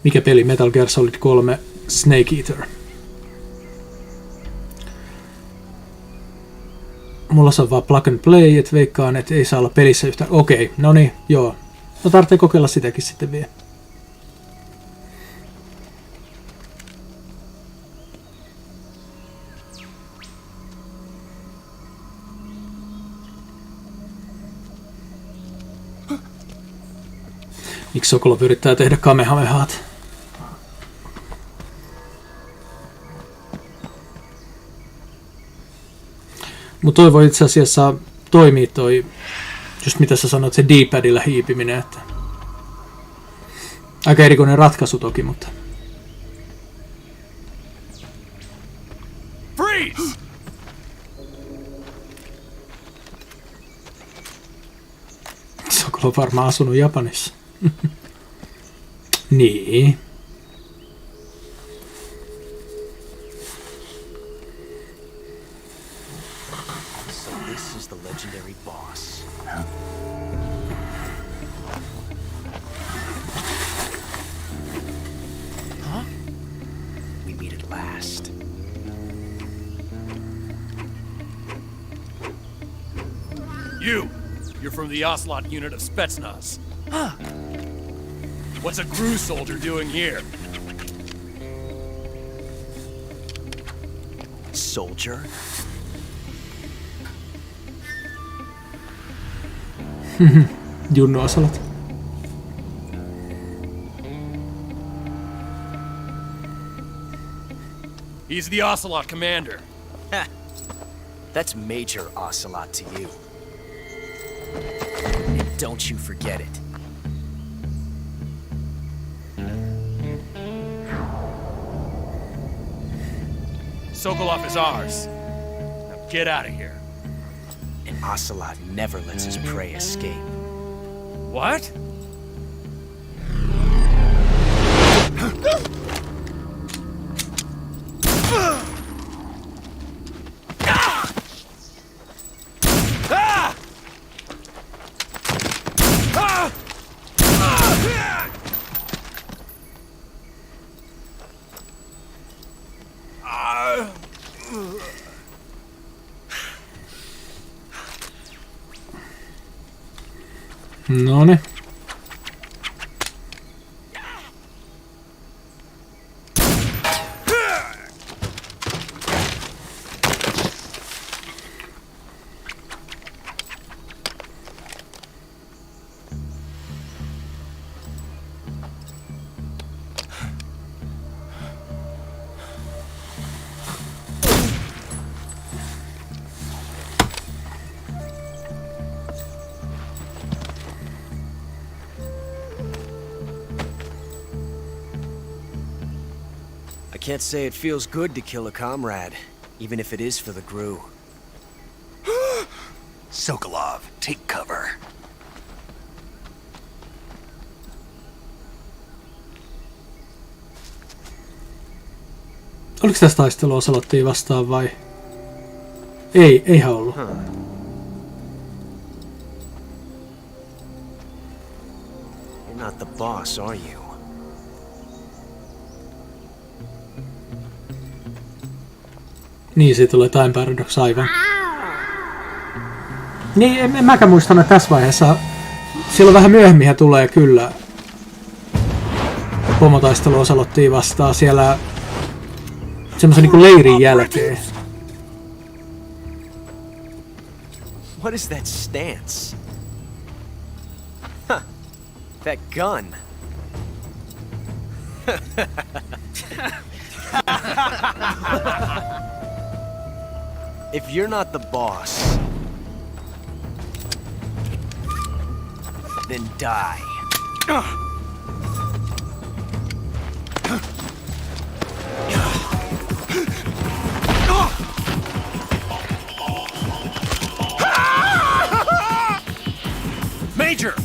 Mikä peli? Metal Gear Solid 3 Snake Eater. Mulla se on vaan plug and play, et veikkaan, että ei saa olla pelissä yhtään. Okei, no niin, joo. No tarvitsee kokeilla sitäkin sitten vielä. Miksi Sokolov yrittää tehdä kamehamehat? Mutta toi voi itse asiassa toimii toi, just mitä sä sanoit, se D-padilla hiipiminen, että aika erikoinen ratkaisu toki, mutta Freeze! Sokolov on varmaan asunut Japanissa. Niin. So this is the legendary boss. Huh? We meet at last. You're from the Ocelot unit of Spetsnaz. Huh. What's a crew soldier doing here? Soldier? Junno Ocelot. He's the Ocelot commander. Ha! That's Major Ocelot to you. And don't you forget it. Sokolov is ours. Now get out of here. And Ocelot never lets his prey escape. What? Noniin. I can't say it feels good to kill a comrade, even if it is for the Gru. Sokolov, take cover. Oliko tässä taistelua Salottia vastaan vai? Eihän ollut. You're not the boss, are you? Niin, siitä tulee Time Paradox aivan. Niin, en mäkään muistanut tässä vaiheessa. Silloin vähän myöhemmin tulee kyllä pomotaistelua Salottia vastaan siellä semmoisen niinku leirin jälkeen. What is that stance? Huh. That gun. If you're not the boss, then die. Major!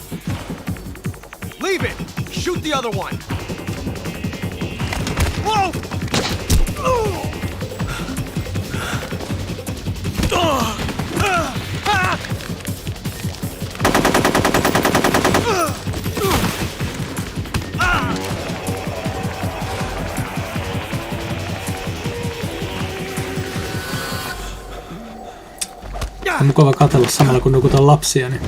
Leave it! Shoot the other one! Whoa! On mukava katsella samalla kun nukutaan lapsia, niin...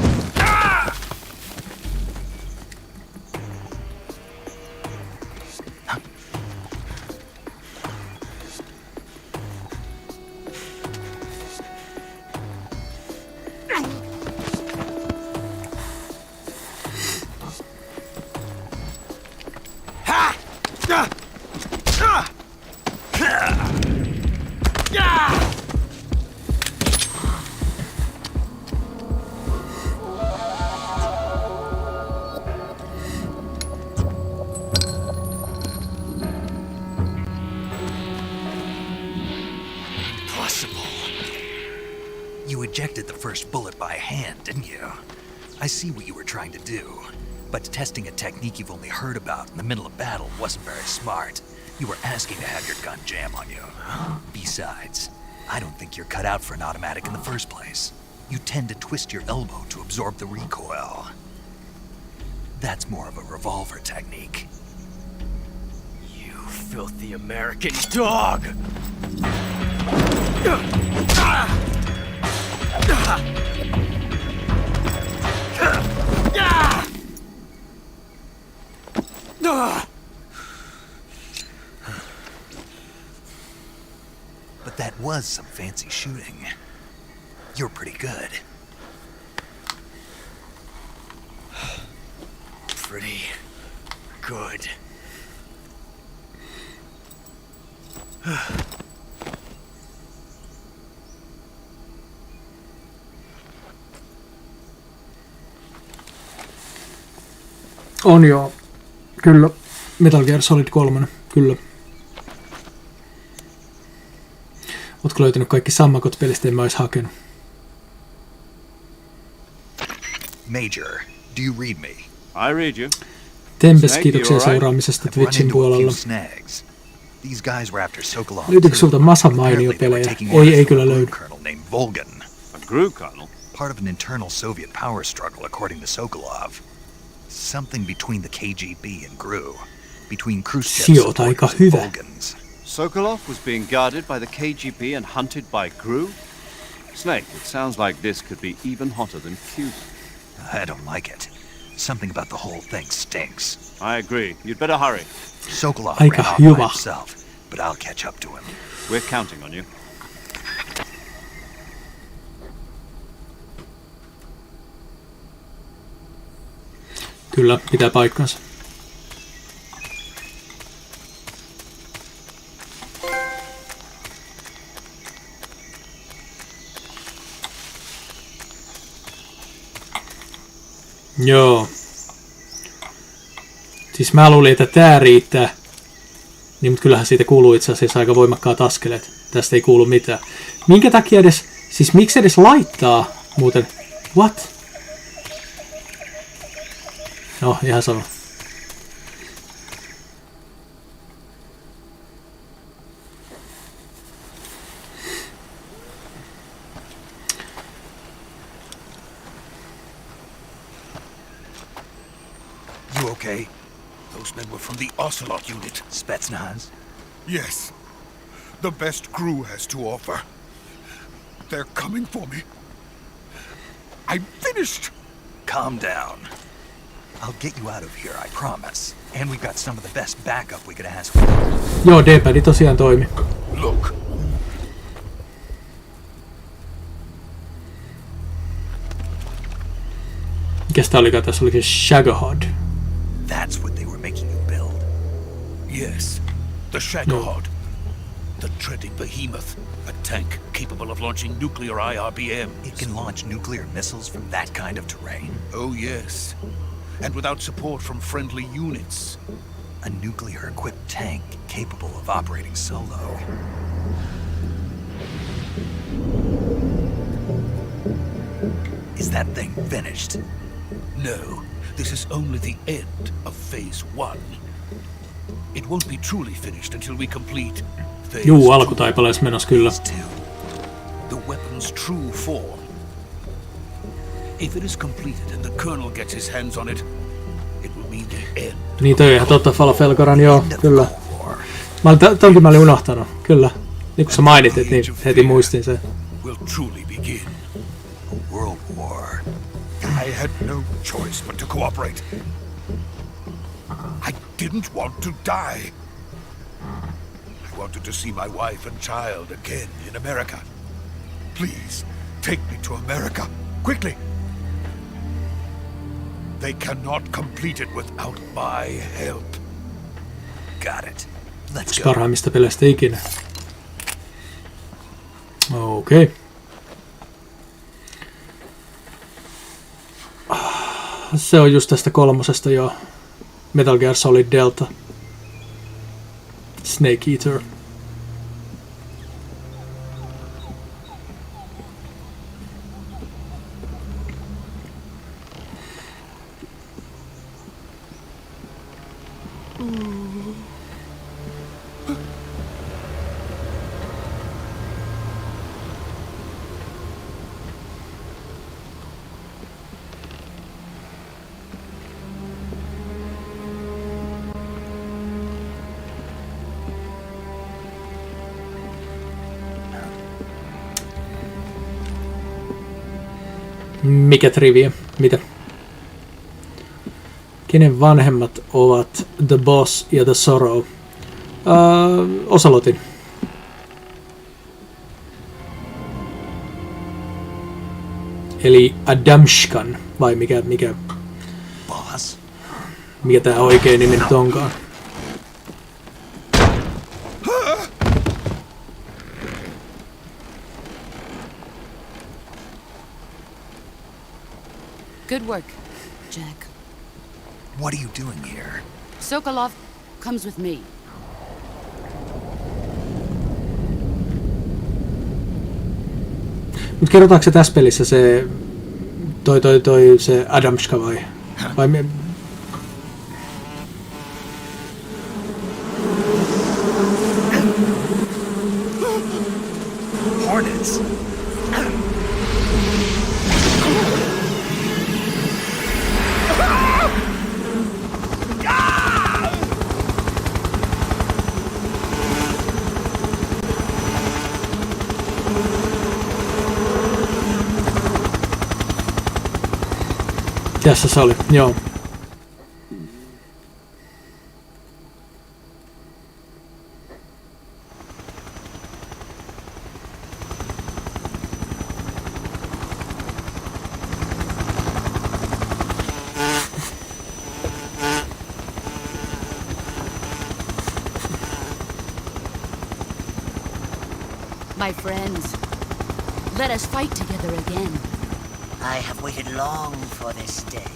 You ejected the first bullet by hand, didn't you? I see what you were trying to do. But testing a technique you've only heard about in the middle of battle wasn't very smart. You were asking to have your gun jam on you. Besides, I don't think you're cut out for an automatic in the first place. You tend to twist your elbow to absorb the recoil. That's more of a revolver technique. You filthy American dog! But that was some fancy shooting. You're pretty good. Pretty good. On joo. Kyllä. Metal Gear Solid 3. Kyllä. Ootko löytänyt kaikki sammakot pelistä, en mä ois hakenut. Major, do you read me? I read you. Tempes, kiitoksia seuraamisesta Twitchin puolella. These guys were after Sokolov. Löytyykö sulta Masan mainio pelejä? Ei kyllä löydy. Named Volgan. A Gru colonel? Part of an internal Soviet power struggle, according to Sokolov. Something between the KGB and GRU. Between Khrushchev's supporters and Volgans. Sokolov was being guarded by the KGB and hunted by GRU? Snake, it sounds like this could be even hotter than Cuba. I don't like it. Something about the whole thing stinks. I agree. You'd better hurry. Sokolov Aika ran off by hyvä. himself, but I'll catch up to him. We're counting on you. Kyllä, pitää paikkansa. Joo. Siis mä luulin, että tää riittää. Niin, mutta kyllähän siitä kuuluu itse asiassa aika voimakkaat askeleet. Tästä ei kuulu mitään. Minkä takia edes... Siis miksi edes laittaa muuten... What? No, ihan sama. You okay? Those men were from the Ocelot unit. Spetsnaz? Yes. The best crew has to offer. They're coming for me. I'm finished! Calm down. I'll get you out of here, I promise. And we've got some of the best backup we could ask for. Joo, D-padi tosiaan toimi. Look. Mikäs tää olikaan? Tässä olikin Shagohod. That's what they were making you build. Yes. The Shagohod. The dreaded behemoth. A tank capable of launching nuclear IRBMs. It can launch nuclear missiles from that kind of terrain. Oh, yes. And without support from friendly units. A nuclear-equipped tank capable of operating solo. Is that thing finished? No. This is only the end of Phase 1. It won't be truly finished until we complete Phase Juu, 2. alkutaipaleessa menossa kyllä. The weapon's true form. If it is completed and the Colonel gets his hands on it, it will mean the end. Niin toi ihan totta, Falafelgoran, joo, kyllä. Tonkin mä olin unohtanut, kyllä. Niin kun sä mainitit, niin heti muistin sen. Will truly begin. A world war. I had no choice but to cooperate. I didn't want to die. I wanted to see my wife and child again in America. Please, take me to America, quickly. They cannot complete it without my help. Got it. Let's Yksi go. parhaimmista peleistä ikinä. Okei. Okay. Se on just tästä kolmosesta jo. Metal Gear Solid Delta. Snake Eater. Mikä trivia? Mitä? Kenen vanhemmat ovat The Boss ja The Sorrow? Ocelotin. Eli Adamshkan, vai mikä Boss? mikä tää oikein nimi nyt onkaan? Good work, Jack. What are you doing here? Sokolov comes with me. Mut kerrotaanko se tässä pelissä se se Adamska vai? Vai me... Hornets! Tässä se oli, joo. My friends, let us fight together again. I have waited long for this day.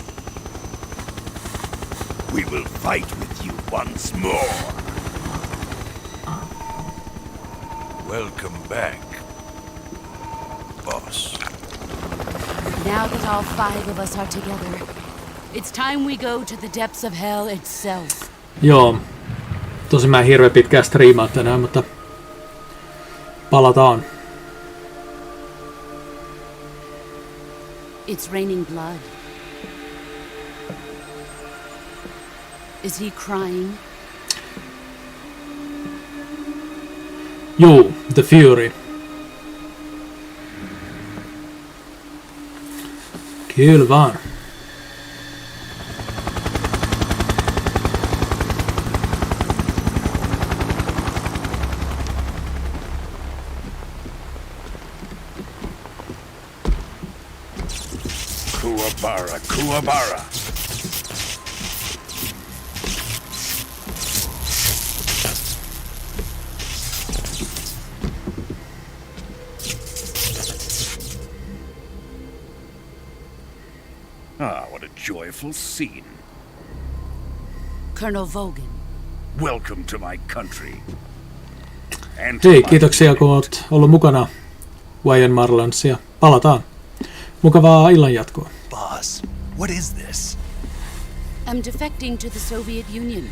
We will fight with you once more. Welcome back, boss. Now that all 5 of us are together, it's time we go to the depths of hell itself. Joo. Tosin mä en hirveän pitkään striimaa tänään, mutta palataan. It's raining blood. Is he crying? Juu, The Fury. Kyllä vaan. Kuwabara, Kuwabara. Ah, what a joyful scene. Colonel Vogan. Welcome to my country. And to Hei, my kiitoksia kun olet ollut mukana Wayne Marlandsia. Palataan. Mukavaa illan jatkoa. Boss, what is this? I'm defecting to the Soviet Union.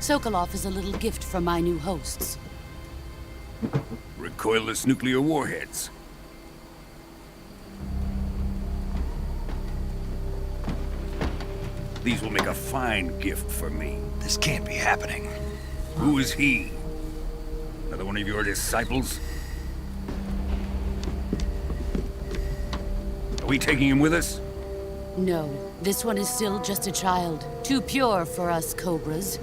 Sokolov is a little gift from my new hosts. recoilless nuclear warheads. These will make a fine gift for me. This can't be happening. Who is he? Another one of your disciples? Are we taking him with us? No, this one is still just a child. Too pure for us Cobras.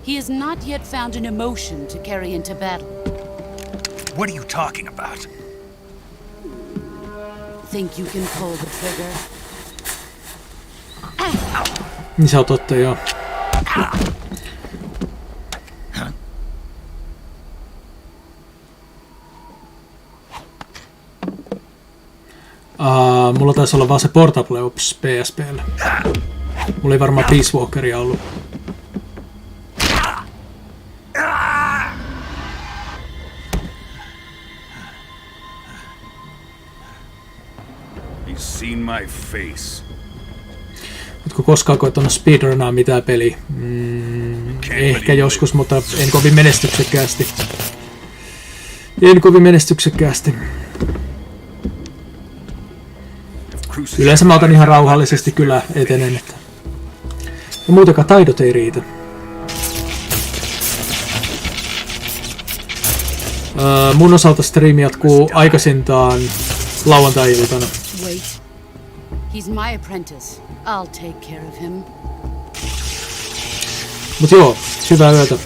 He has not yet found an emotion to carry into battle. What are you talking about? Think you can pull the trigger? Niin se on totta, joo. Mulla taisi olla vaan se Portable Ops PSP:llä. Mulla ei varmaan Peace Walkeria ollut. He's seen my face. Ootko koskaan koittanut speedrunaa mitään peliä? Ehkä joskus, mutta en kovin menestyksekkäästi. Yleensä mä otan ihan rauhallisesti kyllä etenen. Ja muutenkaan taidot ei riitä. Mun osalta striimi jatkuu aikaisintaan lauantai-iltana. Wait. He's my apprentice. I'll take care of him. Mut joo, hyvää yötä.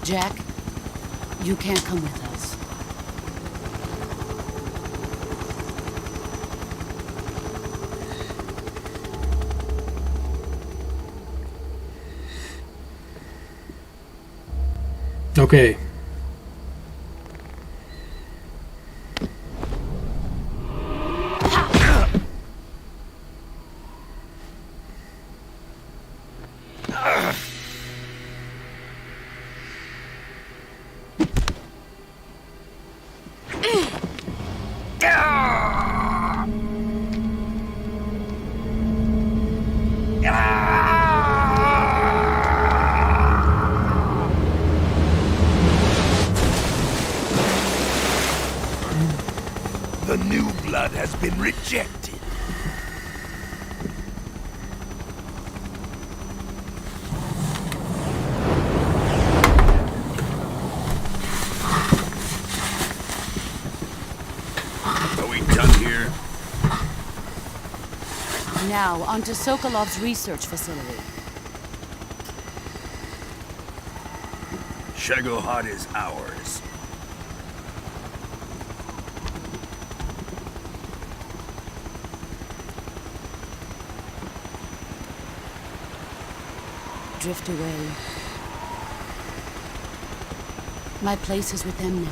Jack, you can't come with us. Okei. Okay. The new blood has been rejected. Are we done here? Now, onto Sokolov's research facility. Shagohod is ours. Drift away. My place is with them now.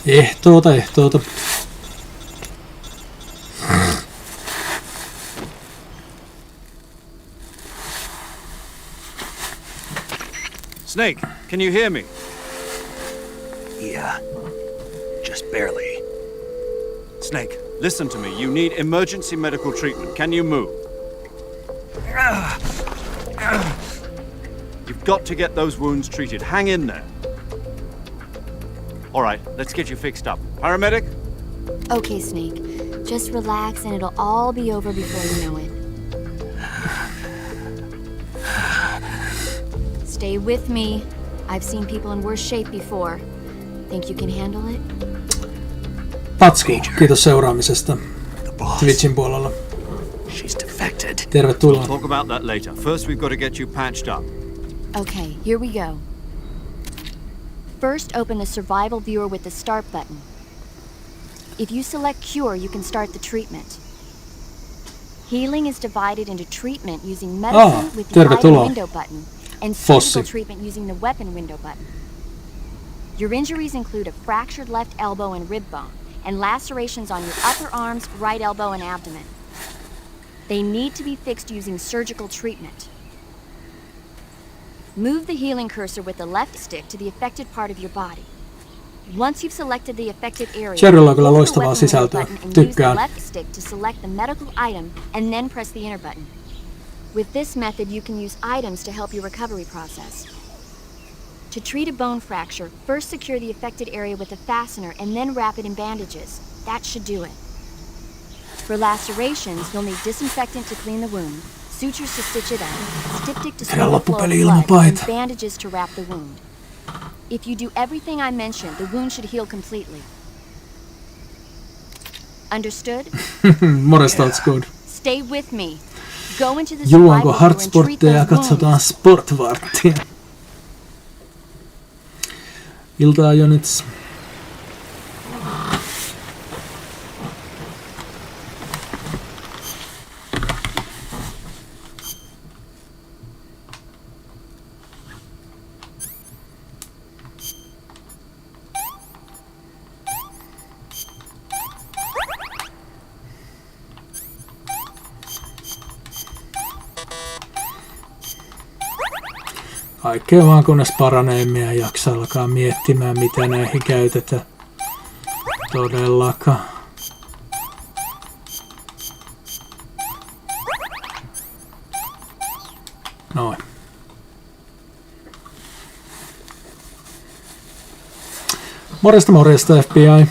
Ehtoota. Snake, can you hear me? Yeah. Just barely. Snake, listen to me. You need emergency medical treatment. Can you move? You've got to get those wounds treated. Hang in there. All right, let's get you fixed up. Paramedic? Okay, Snake. Just relax and it'll all be over before you know it. Stay with me. I've seen people in worse shape before. Think you can handle it? Patsku, kiitos seuraamisesta Twitchin puolella. She's defected. Tervetuloa. We'll talk about that later. First, we've got to get you patched up. Okay, here we go. First, open the survival viewer with the start button. If you select cure, you can start the treatment. Healing is divided into treatment using medicine with the item window button and surgical treatment using the weapon window button. Your injuries include a fractured left elbow and rib bone and lacerations on your upper arms, right elbow, and abdomen. They need to be fixed using surgical treatment. Move the healing cursor with the left stick to the affected part of your body. Once you've selected the affected area, Cherryllä on kyllä loistavaa sisältöä. Tykkään. Left stick to select the medical item and then press the enter button. With this method, you can use items to help your recovery process. To treat a bone fracture, first secure the affected area with a fastener and then wrap it in bandages. That should do it. For lacerations, you'll need disinfectant to clean the wound, sutures to stitch it up, styptic to stop the flow of blood, and bandages to wrap the wound. If you do everything I mentioned, the wound should heal completely. Understood? Moresta, that's good. Stay with me. Go into the Juonko survival and treat hardsportteja ja those katsotaan wounds. sportvarttia. Iltaa jo nyt. Kaikkea vaan kunnes paranee, emme jaksa alkaa miettimään, mitä näihin käytetään. Todellakaan. Noin. Morjesta FBI.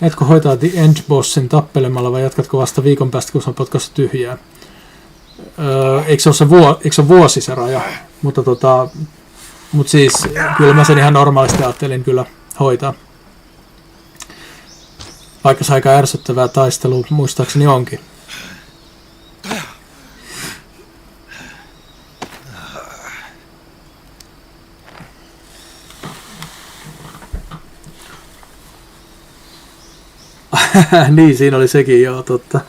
Etkö hoitaa The End Bossin tappelemalla vai jatkatko vasta viikon päästä, kun se on potkassa tyhjää? Eikö se ole vuosi se raja? Mutta siis kyllä mä sen ihan normaalisti ajattelin kyllä hoitaa. Vaikka se aika ärsyttävää taistelua muistaakseni onkin. Niin, siinä oli sekin, joo, totta.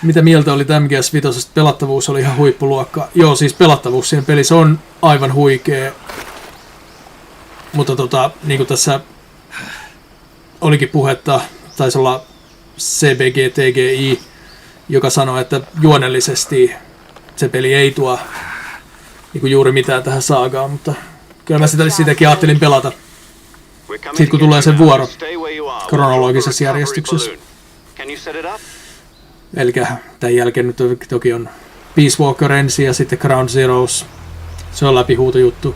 Mitä mieltä oli MGS5? Pelattavuus oli ihan huippuluokkaa. Joo, siis pelattavuus siinä pelissä on aivan huikea. Mutta niin kuin tässä olikin puhetta, taisi olla CBGTGI, joka sanoi, että juonellisesti se peli ei tuo niin kuin juuri mitään tähän saagaan, mutta kyllä mä sitäkin ajattelin pelata. Sitten kun tulee se vuoro kronologisessa järjestyksessä. Eli tämän jälkeen nyt toki on Peace Walker ensin ja sitten Ground Zeroes. Se on läpihuutojuttu.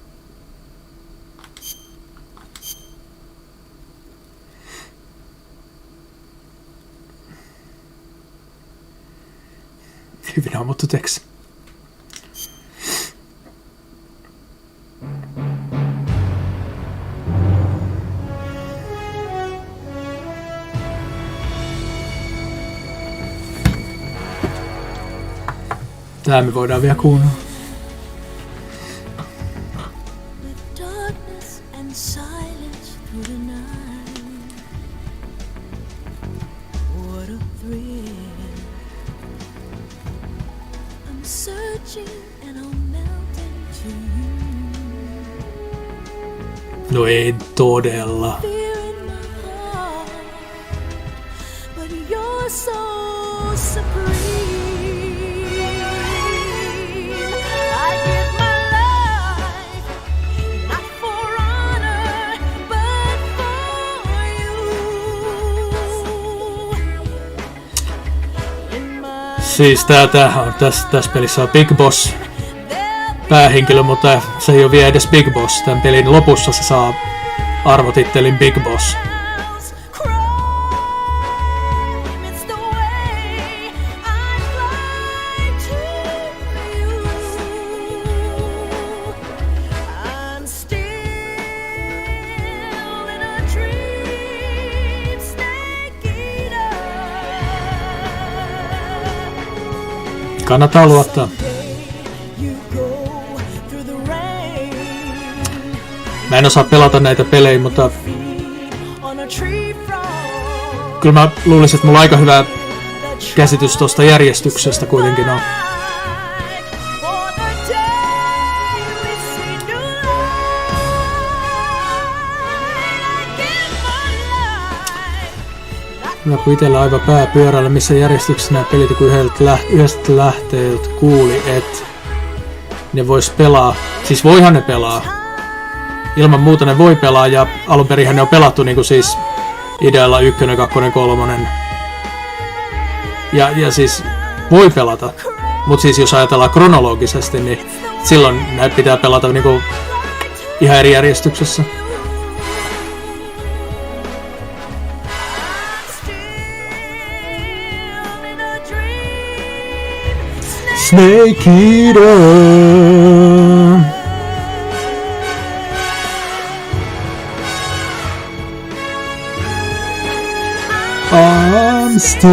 Hyvin ammuttu teksti. Tää me voidaan vielä kuunnella. No ei todella. Siis tässä pelissä on Big Boss päähenkilö, mutta se ei ole vielä edes Big Boss. Tämän pelin lopussa se saa arvotittelin Big Boss. Kannattaa luottaa. Mä en osaa pelata näitä pelejä, mutta kyllä mä luulisin, että mulla aika hyvä käsitys tuosta järjestyksestä kuitenkin on. Mä kun itellä aivan pää pyörällä, missä järjestyksessä nämä pelit, kun yhdestä lähteeltä kuuli, että ne vois pelaa. Siis voihan ne pelaa. Ilman muuta ne voi pelaa, ja alunperinhän ne on pelattu niinku siis idealla 1, 2, 3. Ja siis voi pelata. Mut siis jos ajatellaan kronologisesti, niin silloin näitä pitää pelata niinku ihan eri järjestyksessä. Snake Eater. I'm still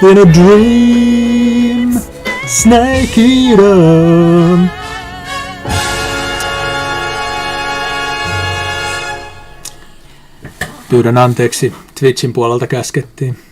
in a dream, Snake Eater. Pyydän anteeksi, Twitchin puolelta käskettiin.